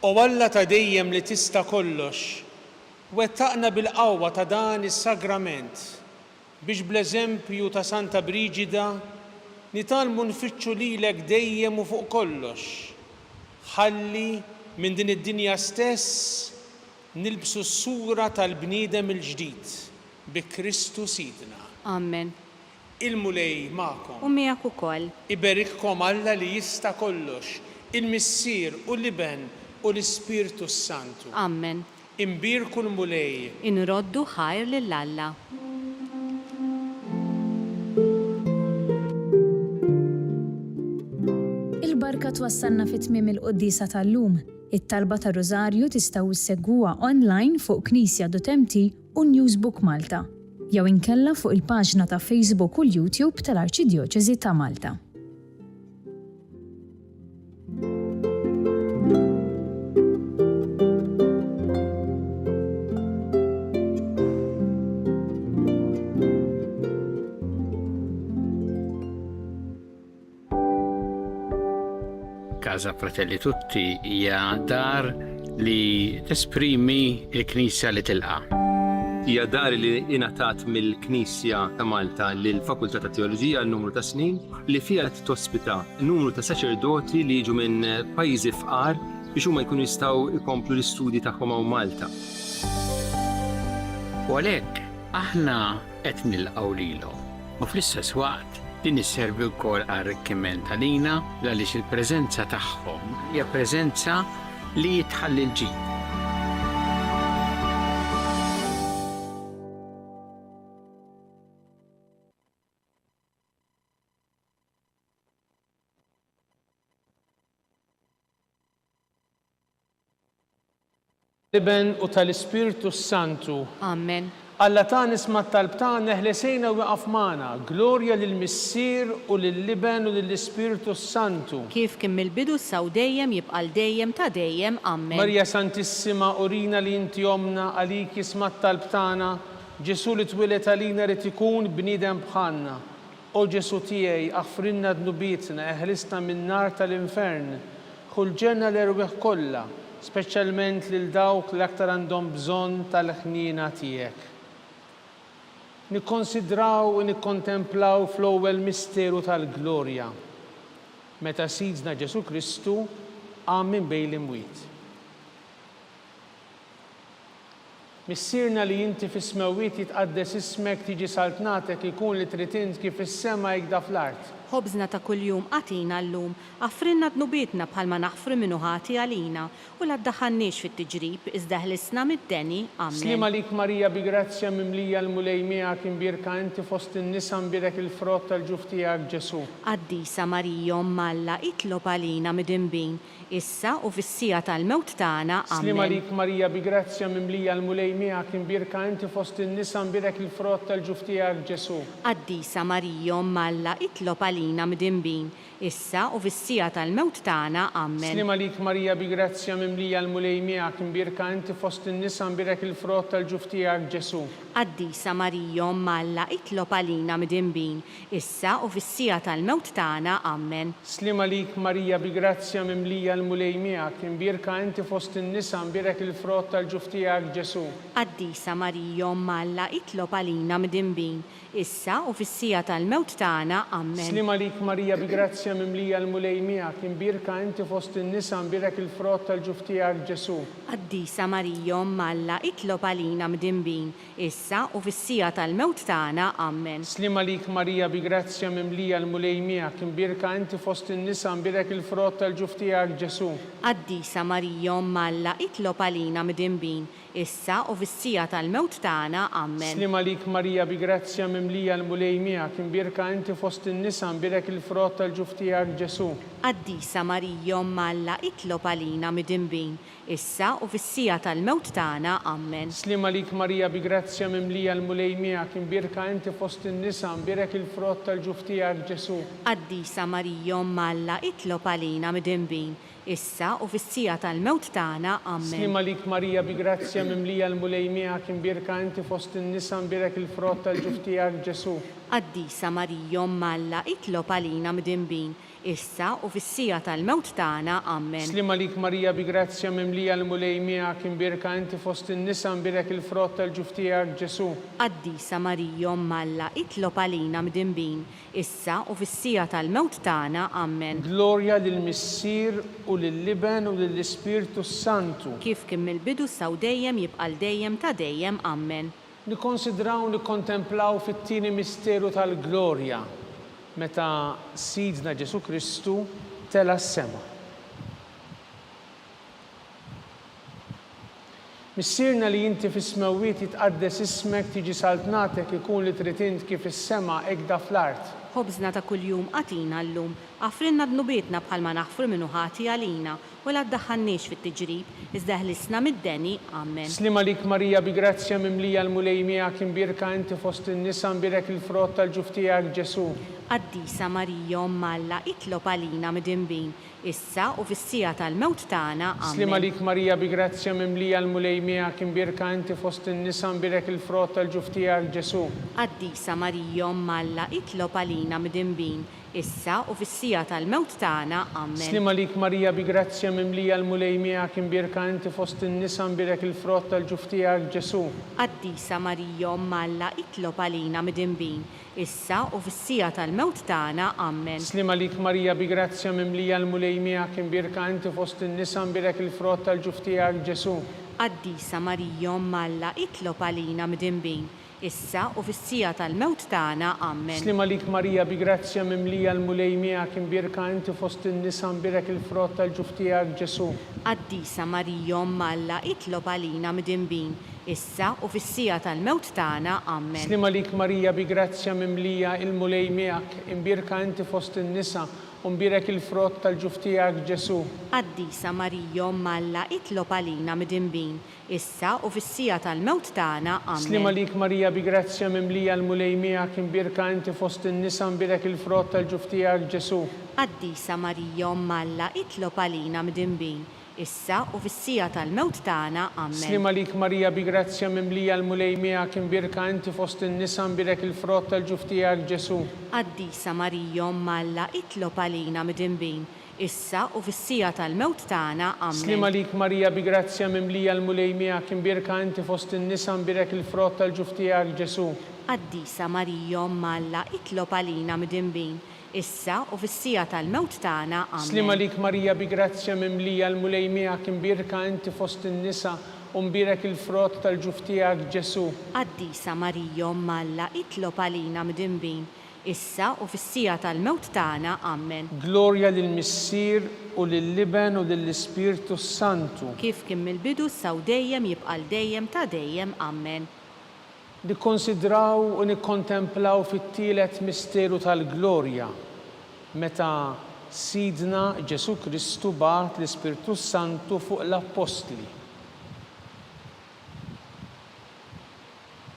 S2: O Alla ta' dejjem li tista' kollox, wettaqna bil-qawwa ta' dan is-sagrament biex bl-eżempju ta' Santa Briġida nitalmu nfittxu lilek dejjem u fuq kollox. Ħalli minn din id-dinja stess nilbsu s-sura tal-bniedem il-ġdid bi Kristu Sidna.
S3: Amen.
S2: Il-mulej magħkom.
S3: U miegħek ukoll.
S2: Iberikkom Alla li jista' kollox, il-Missier u l-Liben u l-Ispirtu Santu.
S3: Amen.
S2: Imbirku l-mulej.
S3: Inroddu ħajr lil Alla.
S5: Il-barka twassalna fit-tmiem il-qoddisa tal-lum. It-talba ta' Rożarju tistgħu issegwuha online fuq Knisja.mt u Newsbook Malta, jew inkella fuq il-paġna ta' Facebook u l-YouTube tal-Arċidjoċeżi ta' Malta.
S6: Casa Fratelli Tutti hija dar li tesprimi l-Knisja li tilqa'.
S7: Hija dar li ingħatat mill-Knisja ta' Malta lill-Fakultà ta' Teoloġija għal numru ta' snin li fiha qed tospita numru ta' saċerdoti li jiġu minn pajjiżi fqar biex huma jkunu jistgħu jkomplu l-istudji tagħhom hawn Malta.
S6: U għalhekk aħna qed nilqgħu lilhom. U fl-istess waqt din isservi wkoll għar-arricchiment għalina għaliex il-preżenza tagħhom hija preżenza li tħalli l-ġid.
S2: Liben u tal-Ispirtu Santu.
S3: Amen.
S2: Alla ta' nisma t-talb tagħna ħlesejna u waqaf magħna. Glorja lill-Missier u lill-Liben u lill-Ispirtu Santu.
S3: Kif kien mill-bidu saw dejjem jibqal dejjem ta' dejjem. Amen.
S2: Marja Santissima, urina li inti omna għalik jisma t-talb tagħna. Ġesu li twilet għalina rid ikun bniedem bħalna. O Ġesu tiegħi, aħfrinna dnubietna, eħlisna min-nar tal-infern. Ħulġenna l-erwieħ kollha, speċjalment lil dawk li aktar għandhom bżonn tal-ħniena tiegħek. Nikkonsidraw u nikkontemplaw fl-ewwel misteru tal-glorja. Meta sidna Ġesu Kristu qam minn bejn l-imwiet. Missierna li inti fis-smewwiet jitqaddes ismek tiġi saltnatek ikun li trid int kif is-sema jgda fl-art.
S3: Ħobżna ta' kuljum għatina llum, affrinna dnubietna bħalma naħfru minnu ħati għalina u la ddaħħalniex fit-tiġrib iżda ħlisna mid-deni. Amen.
S2: Slima lik Marija bi grazzja mimlija l-mulej miegħek imbirka inti fost in-nisa mbirek il-frott tal-ġuf tiegħek Ġesu.
S3: Qaddisa Marija Malla itlob għalina mid-imbin, issa u fis-sija tal-mewt tagħna. Amen.
S2: Slima lik Marija bi grazzja mimlija l-mulej miegħek imbirka inti fost in-nisa mbirek il-frott tal-ġuf tiegħek Ġesu.
S3: Qaddisa Marija Malla itlob għalina mid-imbin, issa u fis-sija tal-mewt tagħna. Amen.
S2: Slima lik Marija bi grazzja mimlija l-mulej miegħek imbirka inti fost in-nisa mbirek il-frott tal-ġuf tiegħek Ġesu.
S3: Qaddisa Marija Malla itlob għalina mid-imbin, issa u fis-sija tal-mewt tagħna. Amen.
S2: Slima lik Marija bi grazzja mimlija l-mulej miegħek imbirka inti fost in-nisa mbirek il-frott tal-ġuf tiegħek Ġesu.
S3: Qaddisa Marija Malla itlob għalina mid-imbin, issa u fis-sija tal-mewt tagħna. Amen.
S2: Slima lik Marija bi grazzja mimlija l-mulej miegħek imbirka inti fost in-nisa mbirek il-frott tal-ġuf tiegħek Ġesu.
S3: Qaddisa Marija Malla itlob għalina mid-imbin, issa u fis-sija tal-mewt tagħna. Amen.
S2: Slima lik Marija bi grazzja mimlija l-mulej miegħek imbirka inti fost in-nisa mbirek il-frott tal-ġuf tiegħek Ġesu.
S3: Qaddisa Marija Malla itlob għalina mid-imbin, issa u fis-sija tal-mewt tagħna. Amen.
S2: Slima lik Marija bi grazzja mimlija l-mulej miegħek imbirka inti fost in-nisa mbirek il-frott tal-ġuf tiegħek Ġesu.
S3: Qaddisa Marija Malla itlob għalina mid-imbin, issa u fis-sija tal-mewt tagħna. Amen.
S2: Slima lik Marija bi grazzja mimlija l-mulej miegħek imbirka inti fost in-nisa mbirek il-frott tal-ġuf tiegħek Ġesu.
S3: Qaddisa Marija Malla itlob għalina mid-imbin, issa u fis-sija tal-mewt tagħna. Amen.
S2: Slima lik Marija bi grazzja mimlija l-mulej miegħek imbirka inti fost in-nisa mbirek il-frott tal-ġuf tiegħek Ġesu.
S3: Qaddisa Marija Malla itlob għalina mid-imbin, issa u fis-sija tal-mewt tagħna. Amen.
S2: Slima lik Marija bi grazzja mimlija l-mulej miegħek imbirka inti fost in-nisa mbirek il-frott tal-ġuf tiegħek Ġesu.
S3: Qaddisa Marija Malla itlob għalina mid-imbin, issa u fis-sija tal-mewt tagħna. Amen.
S2: Glorja lill-Missier u lill-Liben u lill-Ispirtu Santu.
S3: Kif kien mill-bidu saw dejjem jibqal dejjem ta' dejjem. Amen.
S2: Nikkonsidraw nikkontemplaw fit-tieni misteru tal-glorja meta sidna Ġesu Kristu tela s-sema. Missierna li inti fis-smewwiet jitqaddes ismek tiġi saltnatek ikun li trid int kif is-sema hekk fl-art.
S3: Ħobżna ta' kuljum għatina llum, affrinna dnubietna bħalma naħfru minnu ħati għalina u la ddaħħalniex fit-tiġrib iżda ħlisna mid-deni. Amen.
S2: Slima lik Marija bi grazzja mimlija l-mulej miegħek imbirka inti fost in-nisa mbirek il-frott tal-ġuf tiegħek Ġesu.
S3: Qaddisa Marija Malla itlob għalina mid-imbin, issa u fis-sija tal-mewt tagħna. Amen.
S2: Slima lik Marija bi grazzja mimlija l-mulej miegħek imbirka inti fost in-nisa mbirek il-frott tal-ġuf tiegħek Ġesu.
S3: Qaddisa Marija Malla itlob għalina mid-imbin, issa u fis-sija tal-mewt tagħna. Amen.
S2: Slima lik Marija bi grazzja mimlija l-mulej miegħek imbirka inti fost in-nisa mbirek il-frott tal-ġuf tiegħek Ġesu.
S3: Qaddisa Marija Malla itlob għalina mid-imbin, issa u fis-sija tal-mewt tagħna. Amen.
S2: Slima lik Marija bi grazzja mimlija l-mulej miegħek imbirka inti fost in-nisa mbirek il-frott tal-ġuf tiegħek Ġesu.
S3: Qaddisa Marija Malla itlob għalina mid-imbin, issa u fis-sija tal-mewt tagħna. Amen.
S2: Slima lik Marija bi grazzja mimlija l-mulej miegħek imbirka inti fost in-nisa mbirek il-frott tal-ġuf tiegħek Ġesu.
S3: Qaddisa Marija Malla itlob għalina mid-imbin, issa u fis-sija tal-mewt tagħna. Amen.
S2: Slima lik Marija bi grazzja mimlija il-mulej miegħek, imbirka inti fost in-nisa u mbirek il-frott tal-ġuf tiegħek Ġesu.
S3: Qaddisa Marija Omma Alla, itlob għalina midinbin, issa u fis-sija tal-mewt tagħna. Amen.
S2: Slima lik Marija bi grazzja mimlija il-mulej miegħek, imbirka inti fost in-nisa mbirek il-frott tal-ġuf tiegħek Ġesu.
S3: Qaddisa Marija Omma Alla, itlob għalina midinbin, issa u fis-sija tal-mewt tagħna. Amen.
S2: Slima lik Marija bi grazzja mimlija il-mulej miegħek, imbirka inti fost in-nisa mbirek il-frott tal-ġuf tiegħek Ġesu.
S3: Qaddisa Marija Omma Alla, itlob għalina midinbin, issa u fis-sija tal-mewt tagħna. Amen.
S2: Slima lik Marija bi grazzja mimlija il-mulej miegħek, imbirka inti fost in-nisa mbirek il-frott tal-ġuf tiegħek Ġesu.
S3: Qaddisa Marija Omma Alla, itlob għalina midinbin, issa u fis-sija tal-mewt tagħna. Amen.
S2: Slima lik Marija bi grazzja mimlija il-mulej miegħek, imbirka inti fost in-nisa u mbirek il-frott tal-ġuf tiegħek Ġesu.
S3: Qaddisa Marija Omma Alla, itlob għalina midinbin, issa u fis-sija tal-mewt tagħna. Amen.
S2: Glorja lill-Missier u lill-Liben u lill-Ispirtu Santu.
S3: Kif kien mill-bidu issa u dejjem jibqa' dejjem ta' dejjem. Amen.
S2: Nikkonsidraw u nikkontemplaw fit-tielet misteru tal-glorja meta Sidna Ġesu Kristu bagħat l-Ispirtu Santu fuq l-Apostli.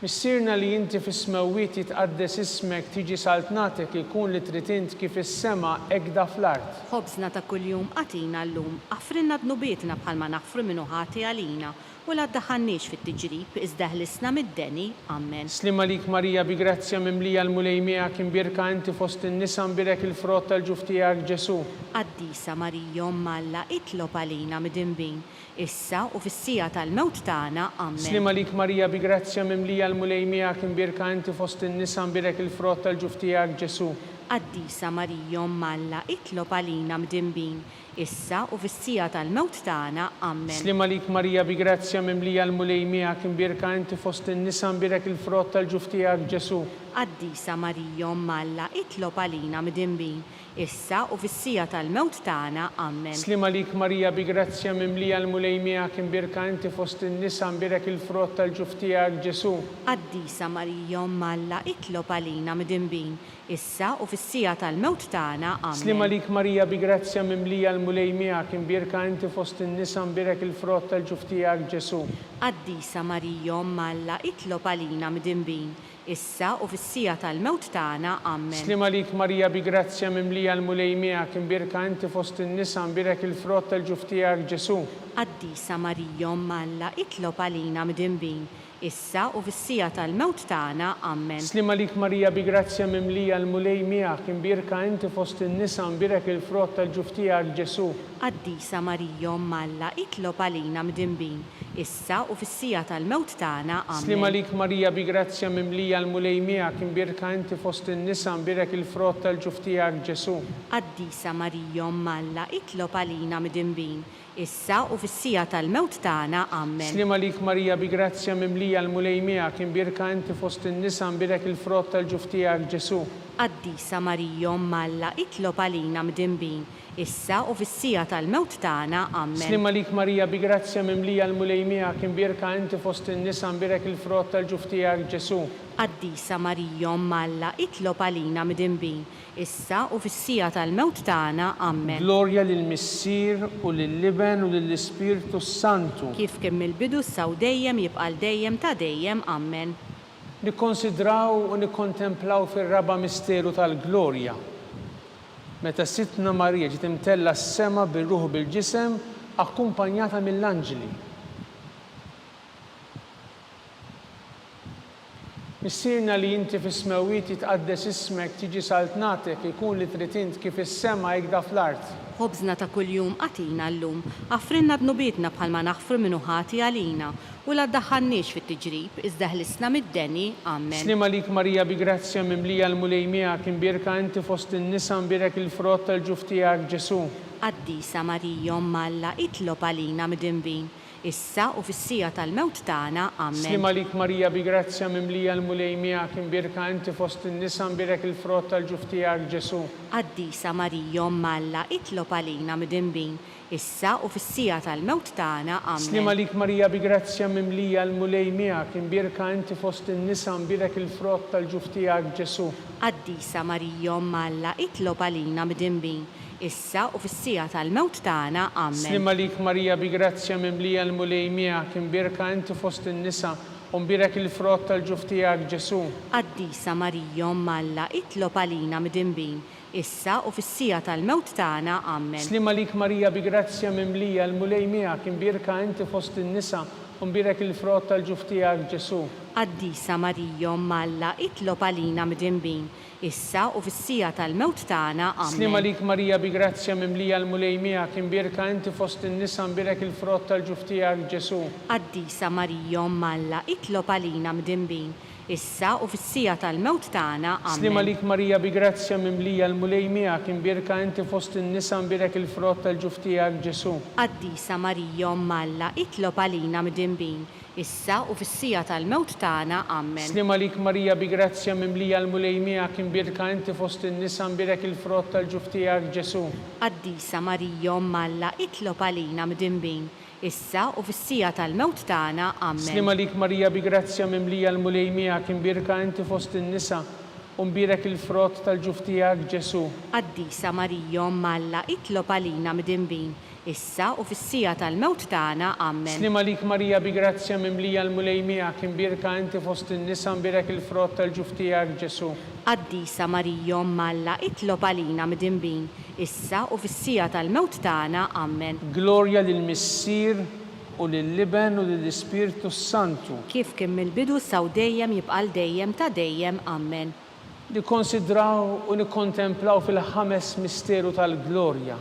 S2: Missierna li inti fis-smewwiet jitqaddes ismek, tiġi saltnatek, ikun li trid int kif is-sema hekk da fl-art.
S3: Ħobżna ta' kuljum atina llum, affrinna dnubietna bħalma naħfru minnu ħati għalina u la ddaħħalniex fit-tiġrib iżda ħlisna mid-deni. Amen.
S2: Slima lik Marija bi grazzja mimlija l-mulej miegħek, imbirka inti fost in-nisa mbirek il-frott tal-ġuf tiegħek Ġesu.
S3: Qaddisa Marija Omma Alla, itlob għalina midinbin, issa u fis-sija tal-mewt tagħna. Amen.
S2: Slima lik Marija bi grazzja mimlija l-mulej miegħek, imbirka inti fost in-nisa mbirek il-frott tal-ġuf tiegħek Ġesu.
S3: Qaddisa Marija Omma Alla, itlob għalina midinbin, issa u fis-sija tal-mewt tagħna. Amen.
S2: Slima lik Marija bi grazzja mimlija l-mulej miegħek, imbirka inti fost in-nisa mbirek il-frott tal-ġuf tiegħek Ġesu.
S3: Qaddisa Marija Omma Alla, itlob għalina midinbin, issa u fis-sija tal-mewt tagħna. Amen.
S2: Slima lik Marija bi grazzja mimlija l-mulej miegħek, imbirka inti fost in-nisa mbirek il-frott tal-ġuf tiegħek Ġesu.
S3: Qaddisa Marija Omma Alla, itlob għalina midinbin, issa u fis-sija tal-mewt tagħna. Amen.
S2: Slima lik Marija bi grazzja mimlija l-mulej miegħek, imbirka inti fost in-nisa mbirek il-frott tal-ġuf tiegħek Ġesu.
S3: Qaddisa Marija Omma Alla, itlob għalina midinbin, issa u fis-sija tal-mewt tagħna. Amen.
S2: Slima lik Marija bi grazzja mimlija l-mulej miegħek, imbirka inti fost in-nisa mbirek il-frott tal-ġuf tiegħek Ġesu.
S3: Qaddisa Marija Omma Alla, itlob għalina midinbin, issa u fis-sija tal-mewt tagħna. Amen.
S2: Slima lik Marija bi grazzja mimlija l-mulej miegħek, imbirka inti fost in-nisa mbirek il-frott tal-ġuf tiegħek Ġesu.
S3: Qaddisa Marija Omma Alla, itlob għalina midinbin, issa u fis-sija tal-mewt tagħna. Amen.
S2: Slima lik Marija bi grazzja mimlija l-mulej miegħek, imbirka inti fost in-nisa mbirek il-frott tal-ġuf tiegħek Ġesu.
S3: Qaddisa Marija Omma Alla, itlob għalina midinbin, issa u fis-sija tal-mewt tagħna. Amen.
S2: Slima lik Marija bi grazzja mimlija l-mulej miegħek, imbirka inti fost in-nisa mbirek il-frott tal-ġuf tiegħek Ġesu.
S3: Qaddisa Marija Omma Alla, itlob għalina midinbin, issa u fis-sija tal-mewt tagħna. Amen.
S2: Slima lik Marija bi grazzja mimlija l-mulej miegħek, imbirka inti fost in-nisa mbirek il-frott tal-ġuf tiegħek Ġesu.
S3: Qaddisa Marija Omma Alla, itlob għalina midinbin, issa u fis-sija tal-mewt tagħna. Amen.
S2: Glorja lill-Missier u lill-Liben u lill-Ispirtu Santu.
S3: Kif kien mill-bidu issa u dejjem jibqa' dejjem ta' dejjem. Amen.
S2: Nikkonsidraw u nikkontemplaw fir-raba misteru tal-glorja meta Sitna Marija ġiet imtella s-sema bir-ruħ bil-ġisem akkumpanjata mill-anġli. Missierna li inti fis-smewwiet jitqaddes ismek, tiġi saltnatek, ikun li trid int kif is-sema hekk da fl-art.
S3: Ħobżna ta' kuljum atina llum, affrinna dnubietna bħalma naħfru minnu ħati għalina u la ddaħħalniex fit-tiġrib iżda ħlisna mid-deni. Amen.
S2: Slima lik Marija bi grazzja mimlija l-mulej miegħek, imbirka inti fost in-nisa mbirek il-frott tal-ġuf tiegħek Ġesu.
S3: Qaddisa Marija Omma Alla, itlob għalina midinbin, issa u fis-sija tal-mewt tagħna. Amen.
S2: Slima lik Marija bi grazzja mimlija l-mulej miegħek imbirka inti fost in-nisa imbirek il-frott tal-ġuf tiegħek Ġesu.
S3: Qaddisa Marija Omma Alla, itlob għalina midinbin, issa u fis-sija tal-mewt tagħna.
S2: Slima
S3: Amen.
S2: lik Marija bi grazzja mimlija l-mulej miegħek imbirka inti fost in-nisa imbirek il-frott tal-ġuf tiegħek Ġesu.
S3: Qaddisa Marija Omma Alla, itlob għalina midinbin, issa u fis-sija tal-mewt tagħna. Amen.
S2: Slima lik Marija bi grazzja mimlija l-mulej miegħek imbirka inti fost in-nisa imbirek il-frott tal-ġuf tiegħek Ġesu.
S3: Qaddisa Marija Omma Alla, itlob għalina midinbin, issa u fis-sija tal-mewt tagħna. Amen.
S2: Slima lik Marija bi grazzja mimlija l-mulej miegħek imbirka inti fost in-nisa imbirek il-frott tal-ġuf tiegħek Ġesu.
S3: Qaddisa Marija Omma Alla, itlob għalina midinbin, issa u fis-sija tal-mewt tagħna.
S2: Slima
S3: Amen.
S2: lik Marija bi grazzja mimlija l-mulej miegħek imbirka inti fost in-nisa imbirek il-frott tal-ġuf tiegħek Ġesu.
S3: Qaddisa Marija Omma Alla, itlob għalina midinbin, issa u fis-sija tal-mewt tagħna.
S2: Slima
S3: Amen.
S2: lik Marija bi grazzja mimlija l-mulej miegħek imbirka inti fost in-nisa imbirek il-frott tal-ġuf tiegħek Ġesu.
S3: Qaddisa Marija Omma Alla, itlob għalina midinbin, issa u fis-sija tal-mewt tagħna. Amen.
S2: Slima lik Marija bi grazzja mimlija l-mulej miegħek imbirka inti fost in-nisa imbirek il-frott tal-ġuf tiegħek Ġesu.
S3: Qaddisa Marija Omma Alla, itlob għalina midinbin, issa u fis-sija tal-mewt tagħna. Amen.
S2: Slima lik Marija bi grazzja mimlija l-mulej miegħek imbirka inti fost in-nisa imbirek il-frott tal-ġuf tiegħek Ġesu.
S3: Qaddisa Marija Omma Alla, itlob għalina midinbin, issa u fis-sija tal-mewt tagħna. Amen.
S2: Slima lik Marija bi grazzja mimlija l-mulej miegħek imbirka inti fost in-nisa imbirek il-frott tal-ġuf tiegħek Ġesu.
S3: Qaddisa Marija Omma Alla, itlob għalina midinbin, issa u fis-sija tal-mewt tagħna. Amen.
S2: Glorja lill-Missier u lill-Liben u lill-Ispirtu Santu.
S3: Kif kien mill-bidu saw dejjem jibqal dejjem ta' dejjem. Amen.
S2: Nikkonsidraw u nikkontemplaw fil-ħames misteru tal-glorja.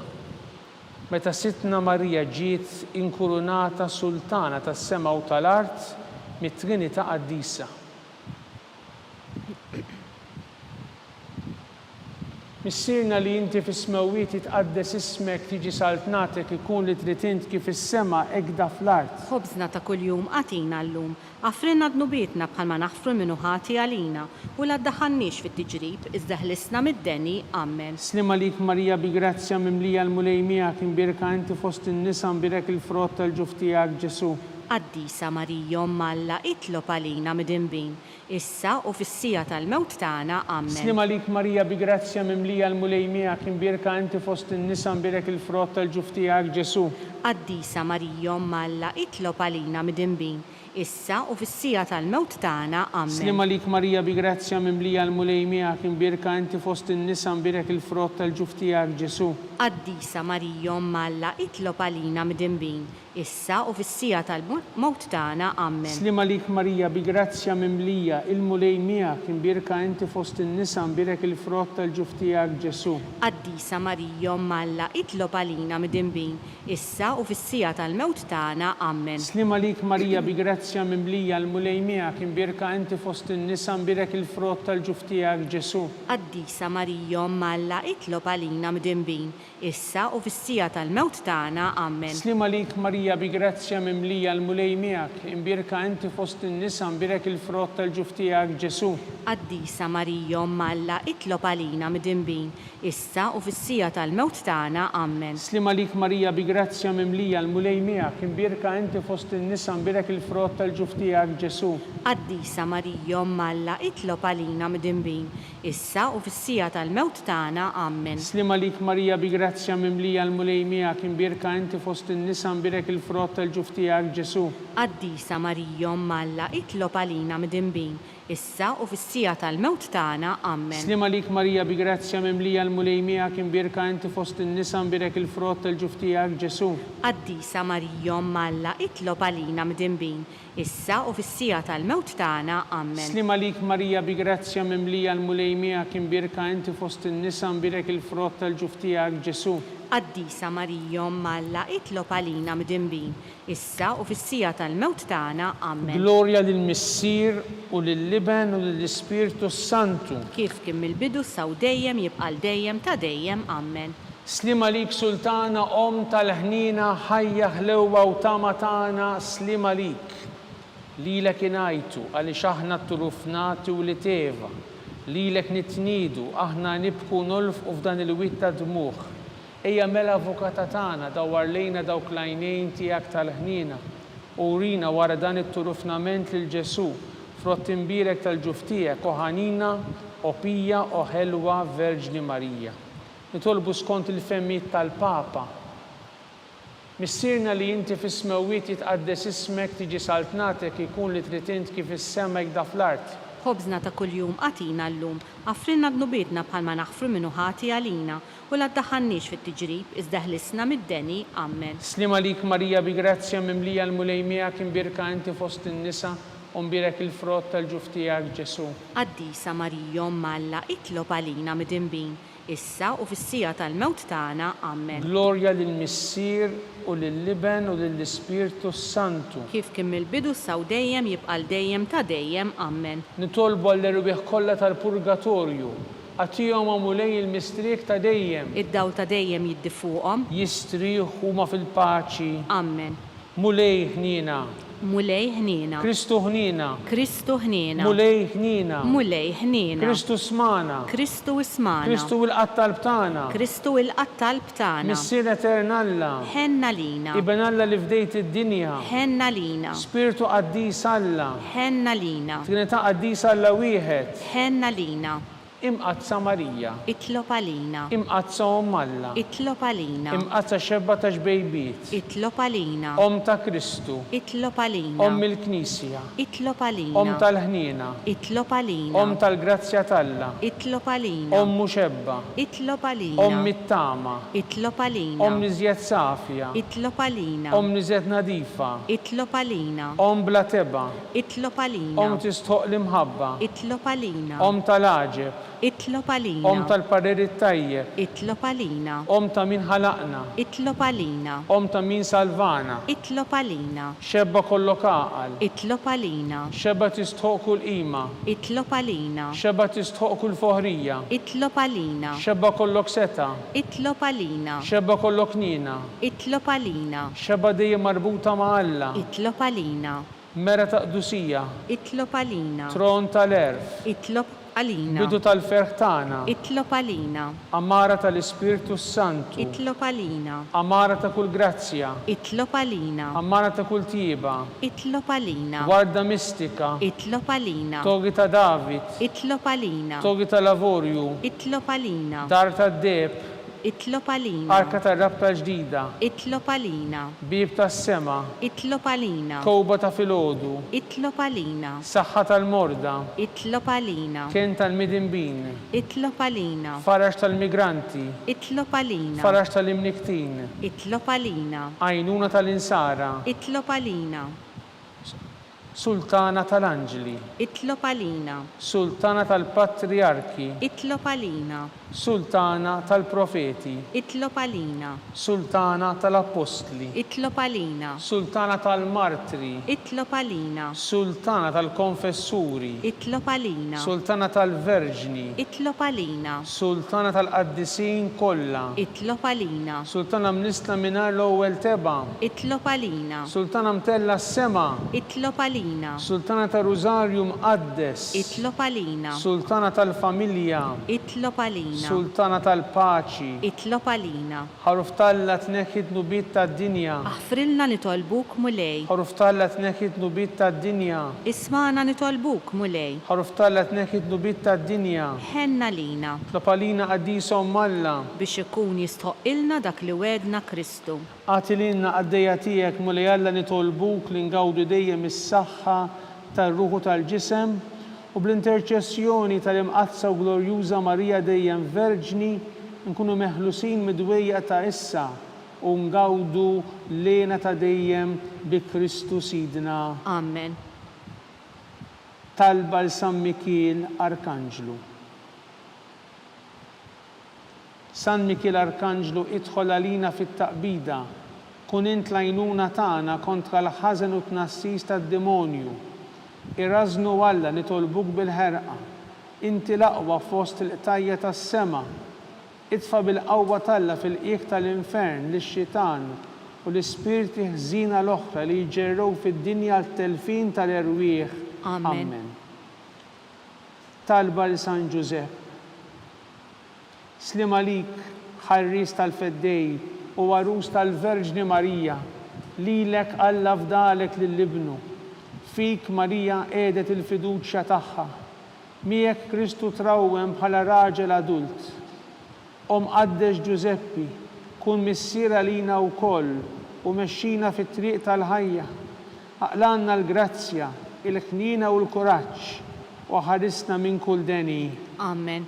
S2: Meta Sitna Marija ġiet inkurunata sultana tas-sema u tal-art mit-Trinità Qaddisa. Missierna li inti fis-smewwiet jitqaddes ismek tiġi saltnatek ikun li trid int kif is-sema hekk fl-art.
S3: Ħobżna ta' kuljum għatina llum, għafrinna dnubietna bħalma naħfru minnu ħati għalina, u la ddaħħalniex fit-tiġrib, iżda ħlisna mid-deni. Amen.
S2: Slima lik Marija bi grazzja mimlija l-mulej miegħek imbirka inti fost in-nisa imbirek il-frott tal-ġuf tiegħek Ġesu.
S3: Qaddisa Marija Omma Alla, itlob għalina midinbin, issa u fis-sija tal-mewt tagħna. Amen.
S2: Slima lik Marija bi grazzja mimlija l-mulej miegħek imbirka inti fost in-nisa imbirek il-frott tal-ġuf tiegħek Ġesu.
S3: Qaddisa Marija Omma Alla, itlob għalina midinbin, issa u fis-sija tal-mewt tagħna. Amen.
S2: Slima lik Marija bi grazzja mimlija l-mulej miegħek imbirka inti fost in-nisa imbirek il-frott tal-ġuf tiegħek Ġesu.
S3: Qaddisa Marija Omma Alla, itlob għalina midinbin, issa u fis-sija tal-mewt tagħna. Amen.
S2: Slima lik Marija bi grazzja mimlija il-mulej miegħek imbirka inti fost in-nisa imbirek il-frott tal-ġuf tiegħek Ġesu.
S3: Qaddisa Marija Omma Alla, itlob għalina midinbin, issa u fis-sija tal-mewt tagħna. Amen.
S2: Slima lik Marija bi grazzja mimlija l-mulej miegħek imbirka inti fost in-nisa imbirek il-frott tal-ġuf tiegħek Ġesu.
S3: Qaddisa Marija Omma Alla, itlob għalina midinbin, issa u fis-sija tal-mewt tagħna. Amen.
S2: Slima lik Marija bi grazzja mimlija l-mulej miegħek imbirka inti fost in-nisa imbirek il-frott tal-ġuf tiegħek Ġesu.
S3: Qaddisa Marija Omma Alla, itlob għalina midinbin, issa u fis-sija tal-mewt tagħna. Amen.
S2: Slima lik Marija bi grazzja mimlija l-mulej miegħek imbirka inti fost in-nisa imbirek il-frott tal-ġuf tiegħek Ġesu.
S3: Qaddisa Marija Omma Alla, itlob għalina midinbin, issa u fis-sija tal-mewt tagħna. Amen.
S2: Slima lik Marija bi grazzja mimlija l-mulej miegħek imbirka inti fost in-nisa imbirek il-frott tal-ġuf tiegħek Ġesu.
S3: Qaddisa Marija Omma Alla, itlob għalina midinbin, issa u fis-sija tal-mewt tagħna. Amen.
S2: Slima lik Marija bi grazzja mimlija l-mulej miegħek imbirka inti fost in-nisa imbirek il-frott tal-ġuf tiegħek Ġesu.
S3: Qaddisa Marija Omma Alla, itlob għalina midinbin, issa u fis-sija tal-mewt tagħna. Amen.
S2: Slima lik Marija bi grazzja mimlija l-mulej miegħek imbirka inti fost in-nisa imbirek il-frott tal-ġuf tiegħek Ġesu.
S3: Qaddisa Marija Omma Alla, itlob għalina midinbin, issa u fis-sija tal-mewt tagħna. Amen.
S2: Glorja lill-Missier u lill-Liben u lill-Ispirtu Santu.
S3: Kif kien mill-bidu saw dejjem jibqal dejjem ta' dejjem. Amen.
S2: Slima lik sultana tal-ħnina ħajja ħlewwa u tama tagħna slima lik. Lilek inajtu għaliex aħna t-turufnati u li teva. Lilek nitnidu aħna nibku nolfqu f'dan il-witt ta' dmuħ. Ejja mela avukata tagħna dawwar lejna dawk l-għajnejn tiegħek tal-ħnina u rina wara dan it-turufnament lil Ġesu frott imbirek tal-ġuftijek o ħanina o pija o ħelwa Verġni Marija. Nitolbu skont il-femmijiet tal-Papa. Missirna li inti fis-smewwiet jitqaddes ismek tiġi saltnatek ikun li trid int kif is-sema jgda fl-art.
S3: Ħobżna ta' kuljum għatina llum, għafrinna dnubietna bħalma naħfru minnu ħati għalina u la ddaħħalniex fit-tiġrib iżda ħlisna mid-deni. Amen.
S2: Slima lik Marija bi grazzja mimlija l-mulej miegħek imbirka inti fost in-nisa u mbirek il-frott tal-ġuf tiegħek Ġesu.
S3: Qaddisa Marija Malla itlob għalina mid-inbin, issa u fis-sija tal-mewt tagħna. Amen.
S2: Glorja lill-Missier u lill-Liben u lill-Ispirtu Santu.
S3: Kif kien mill-bidu saw dejjem jibqa' dejjem ta' dejjem. Amen.
S2: Nitolbu għall-erbieħ kollha tal-Purgatorju. Għatihom mulej il-mistriek ta' dejjem.
S3: Id-daw ta' dejjem jiddifuqhom.
S2: Jistrieħu ma fil-paċi.
S3: Amen.
S2: Mulej ħnina.
S3: Mulej ħnina.
S2: Kristu ħnina.
S3: Kristu ħnina.
S2: Mulej ħnina.
S3: Mulej ħnina.
S2: Kristu smana.
S3: Kristu ismana.
S2: Kristu il-qattal btana.
S3: Kristu il-qattal btana.
S2: Missier eternalla.
S3: Ħenna lina.
S2: Iben Alla li fdejt id-dinja.
S3: Ħenna lina.
S2: Spiritu qaddis Alla.
S3: Ħenna lina.
S2: Trinità qaddis Alla wieħed.
S3: Ħenna lina.
S2: Imqazza Marija.
S3: Itlob għalina.
S2: Imqazza Alla.
S3: Itlob għalina.
S2: Imqazza xebba ta' xbejbiet.
S3: Itlob għalina.
S2: Ta' Kristu.
S3: Itlob għalina.
S2: Il-Knisja.
S3: Itlob għalina.
S2: Tal-ħnina.
S3: Itlob għalina.
S2: Tal-grazzja talla.
S3: Itlob għalina.
S2: Muxebba.
S3: Itlob għalina.
S2: Mit-tama.
S3: Itlob għalina.
S2: Niżjed safja.
S3: Itlob għalina.
S2: Niżjed nadifa.
S3: Itlob għalina.
S2: Bla teba.
S3: Itlob għalina.
S2: Tistħoq l-imħabba.
S3: Itlob għalina.
S2: Tal-aġeb.
S3: Itlob għalina.
S2: Tal-pareri tajjeb.
S3: Itlob għalina.
S2: Ta' min ħalaqna.
S3: Itlob għalina.
S2: Ta' min salvana.
S3: Itlob għalina.
S2: Xebba kollok aqal.
S3: Itlob għalina.
S2: Xebba tistħoq kull qima.
S3: Itlob għalina.
S2: Xebba tistħoq kull foħrija.
S3: Itlob għalina.
S2: Xebba kollok seta.
S3: Itlob għalina.
S2: Xebba kollok nina.
S3: Itlob għalina.
S2: Xebba dejjem marbuta ma' Alla.
S3: Itlob għalina.
S2: Mera ta' qdusija.
S3: Itlob għalina.
S2: Tron tal-erf.
S3: Itlob għalina.
S2: Bidu tal-ferħ tagħna.
S3: Itlob għalina.
S2: Amara tal-Ispirtu Santu.
S3: Itlob għalina.
S2: Amara ta' kull grazzja.
S3: Itlob għalina.
S2: Amara ta' kull tieba.
S3: Itlob għalina.
S2: Warda mistika.
S3: Itlob għalina.
S2: Togi ta' David.
S3: Itlob għalina.
S2: Togi ta' Lavorju.
S3: Itlob għalina.
S2: Dar ta' Deb.
S3: Itlob għalina.
S2: Arka ta' rabta ġdida.
S3: Itlob għalina.
S2: Bib ta' sema.
S3: Itlob għalina.
S2: Kowba ta' filodu.
S3: Itlob għalina.
S2: Saħħa tal-morda.
S3: Itlob għalina.
S2: Kien tal-midinbin.
S3: Itlob għalina.
S2: Farax tal-migranti.
S3: Itlob għalina.
S2: Farax tal-imniktin.
S3: Itlob għalina.
S2: Għajnuna tal-insara.
S3: Itlob għalina.
S2: Sultana tal-Anġli.
S3: Itlob għalina.
S2: Sultana tal-Patriarki.
S3: Itlob għalina.
S2: Sultana tal-Profeti.
S3: Itlob għalina.
S2: Sultana tal-Apostli.
S3: Itlob għalina.
S2: Sultana tal-Martri.
S3: Itlob għalina.
S2: Sultana tal-Konfessuri.
S3: Itlob għalina.
S2: Sultana tal-Verġni.
S3: Itlob għalina.
S2: Sultana tal-Qaddisin kollha.
S3: Itlob għalina.
S2: Sultana mnisla minar l-ewwel teba.
S3: Itlob għalina.
S2: Sultana mtella s-sema.
S3: Itlob għalina.
S2: Sultana tal-Rużarju mqaddes.
S3: Itlob għalina.
S2: Sultana tal-Familja.
S3: Itlob għalina.
S2: Sultana tal-Paċi.
S3: Itlob għalina.
S2: Ħaruf talla tneħħid nubit tad-dinja.
S3: Aħfrilna nitolbuk mulej.
S2: Ħaruf talla tneħħid nubit tad-dinja.
S3: Ismana nitolbuk mulej.
S2: Ħaruf talla tneħħid nubit tad-dinja.
S3: Ħenna lina.
S2: Tlob għalina qaddisom Alla.
S3: Biex ikun jistħoqilna dak li wedna Kristu.
S2: Għatililna għaddejja tiegħek mulej Alla nitolbuk li ngawdu dejjem is-saħħa tar-ruħu tal-ġisem u bl-interċessjoni tal-imqazza u glorjuża Marija dejjem Verġni nkunu meħlusin midwejja ta' issa u ngawdu lena ta' dejjem bi Kristu Sidna.
S3: Amen.
S2: Talba l-San Mikil Arkanġlu. San Mikil Arkanġlu idħol għalina fit-taqbida, kun int l-għajnuna tagħna kontra l-ħażen u tnassis tad-demonju. Irrażnu Alla nitolbuk bil-ħerqa, inti l-aqwa fost il-qtajja tas-sema, Itfa bil-qawwa talla fil-qiegħ tal-infern lix-xitan u l-ispirti ħżina l-oħra li jġerrew fid-dinja l-telfin tal-erwieħ. Amen. Talba li San Giuseppe. Slim għalik, ħarris tal-feddej u għarus tal-Verġni Marija, lilek Alla fdalek lill-ibnu. Fik Marija għedet il-fiduċja tagħha. Miegħek Kristu trawwem bħala raġel adult. Qaddex Giuseppi, kun missiera lina wkoll u mexxina fit-triq tal-ħajja. Aqlanna l-grazzja, il-ħnina u l-kuraġġ u ħarisna minn kull deni.
S3: Amen.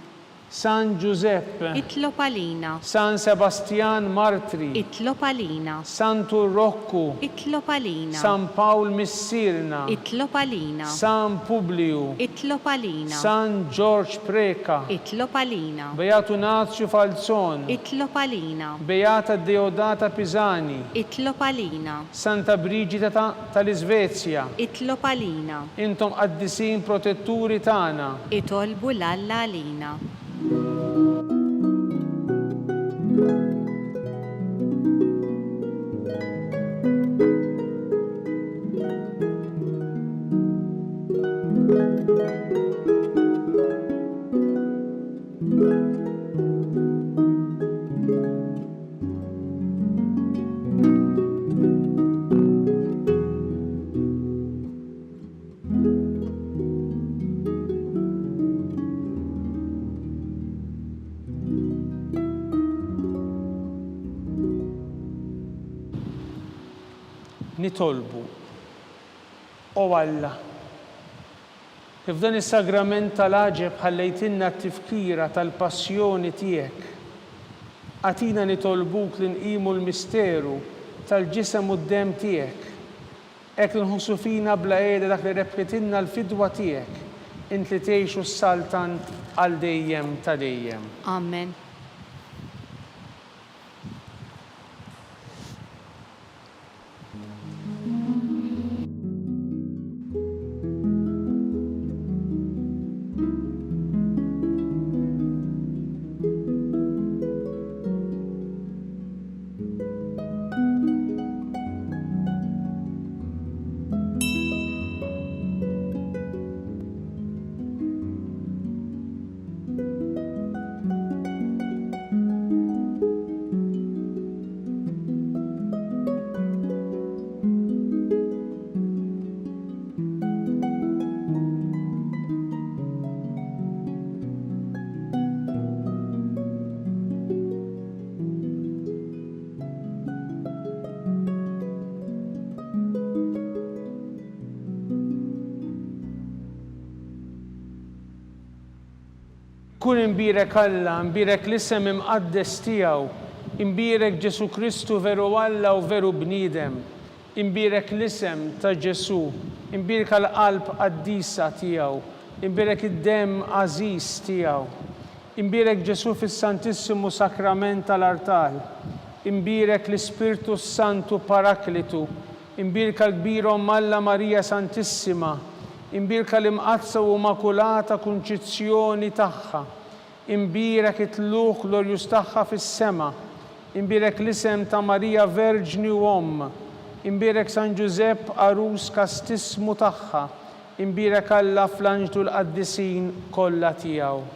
S2: San Giuseppe,
S3: Itlob għalina.
S2: San Sebastian Martri,
S3: Itlob għalina.
S2: San Turrokku,
S3: Itlob għalina.
S2: San Pawl Missirna,
S3: Itlob għalina.
S2: San Publiu,
S3: Itlob għalina.
S2: San George Preka,
S3: Itlob għalina.
S2: Beatu Nazio Falzon,
S3: Itlob għalina.
S2: Beata Deodata Pisani,
S3: Itlob għalina.
S2: Santa Brigida tal-Iżvezja,
S3: Itlob għalina.
S2: intom qaddisin protetturi tagħna.
S3: Itolbu l-Alla għalina.
S2: Nitolbu, o Alla, f'dan is-sagrament tal-aġeb ħallejtinna t-tifkira tal-passjoni tiegħek. Għatina nitolbuk li nqimu l-misteru tal-ġisem u d-dem tiegħek. Hekk li nħossu fina bla qiegħda dak li reppetinna l-fidwa tiegħek, int li tgħixu s-saltan għal dejjem ta' dejjem.
S3: Amen.
S2: Kun imbirek Alla, imbirek l-isem imqaddes tiegħu, imbirek Ġesu Kristu veru Alla u veru bniedem, imbirek l-isem ta' Ġesu, imbirek għal-qalb qaddisa tiegħu, imbirek id-dem għażiż tiegħu, imbirek Ġesu fis-Santissimu Sakrament tal-Artal, imbirek l-Ispirtu Santu Paraklitu, imbirek l-kbirhom Alla Marija Santissima, imbirka l-imqazza u makulata kunċizzjoni tagħha, imbirek it-tluq glorjus tagħha fis-sema, imbirek l-isem ta' Marija Verġni u Omm, imbirek San Giuseppe arus kastismu tagħha, imbirek Alla fl-anġlu l-qaddisin kollha tiegħu.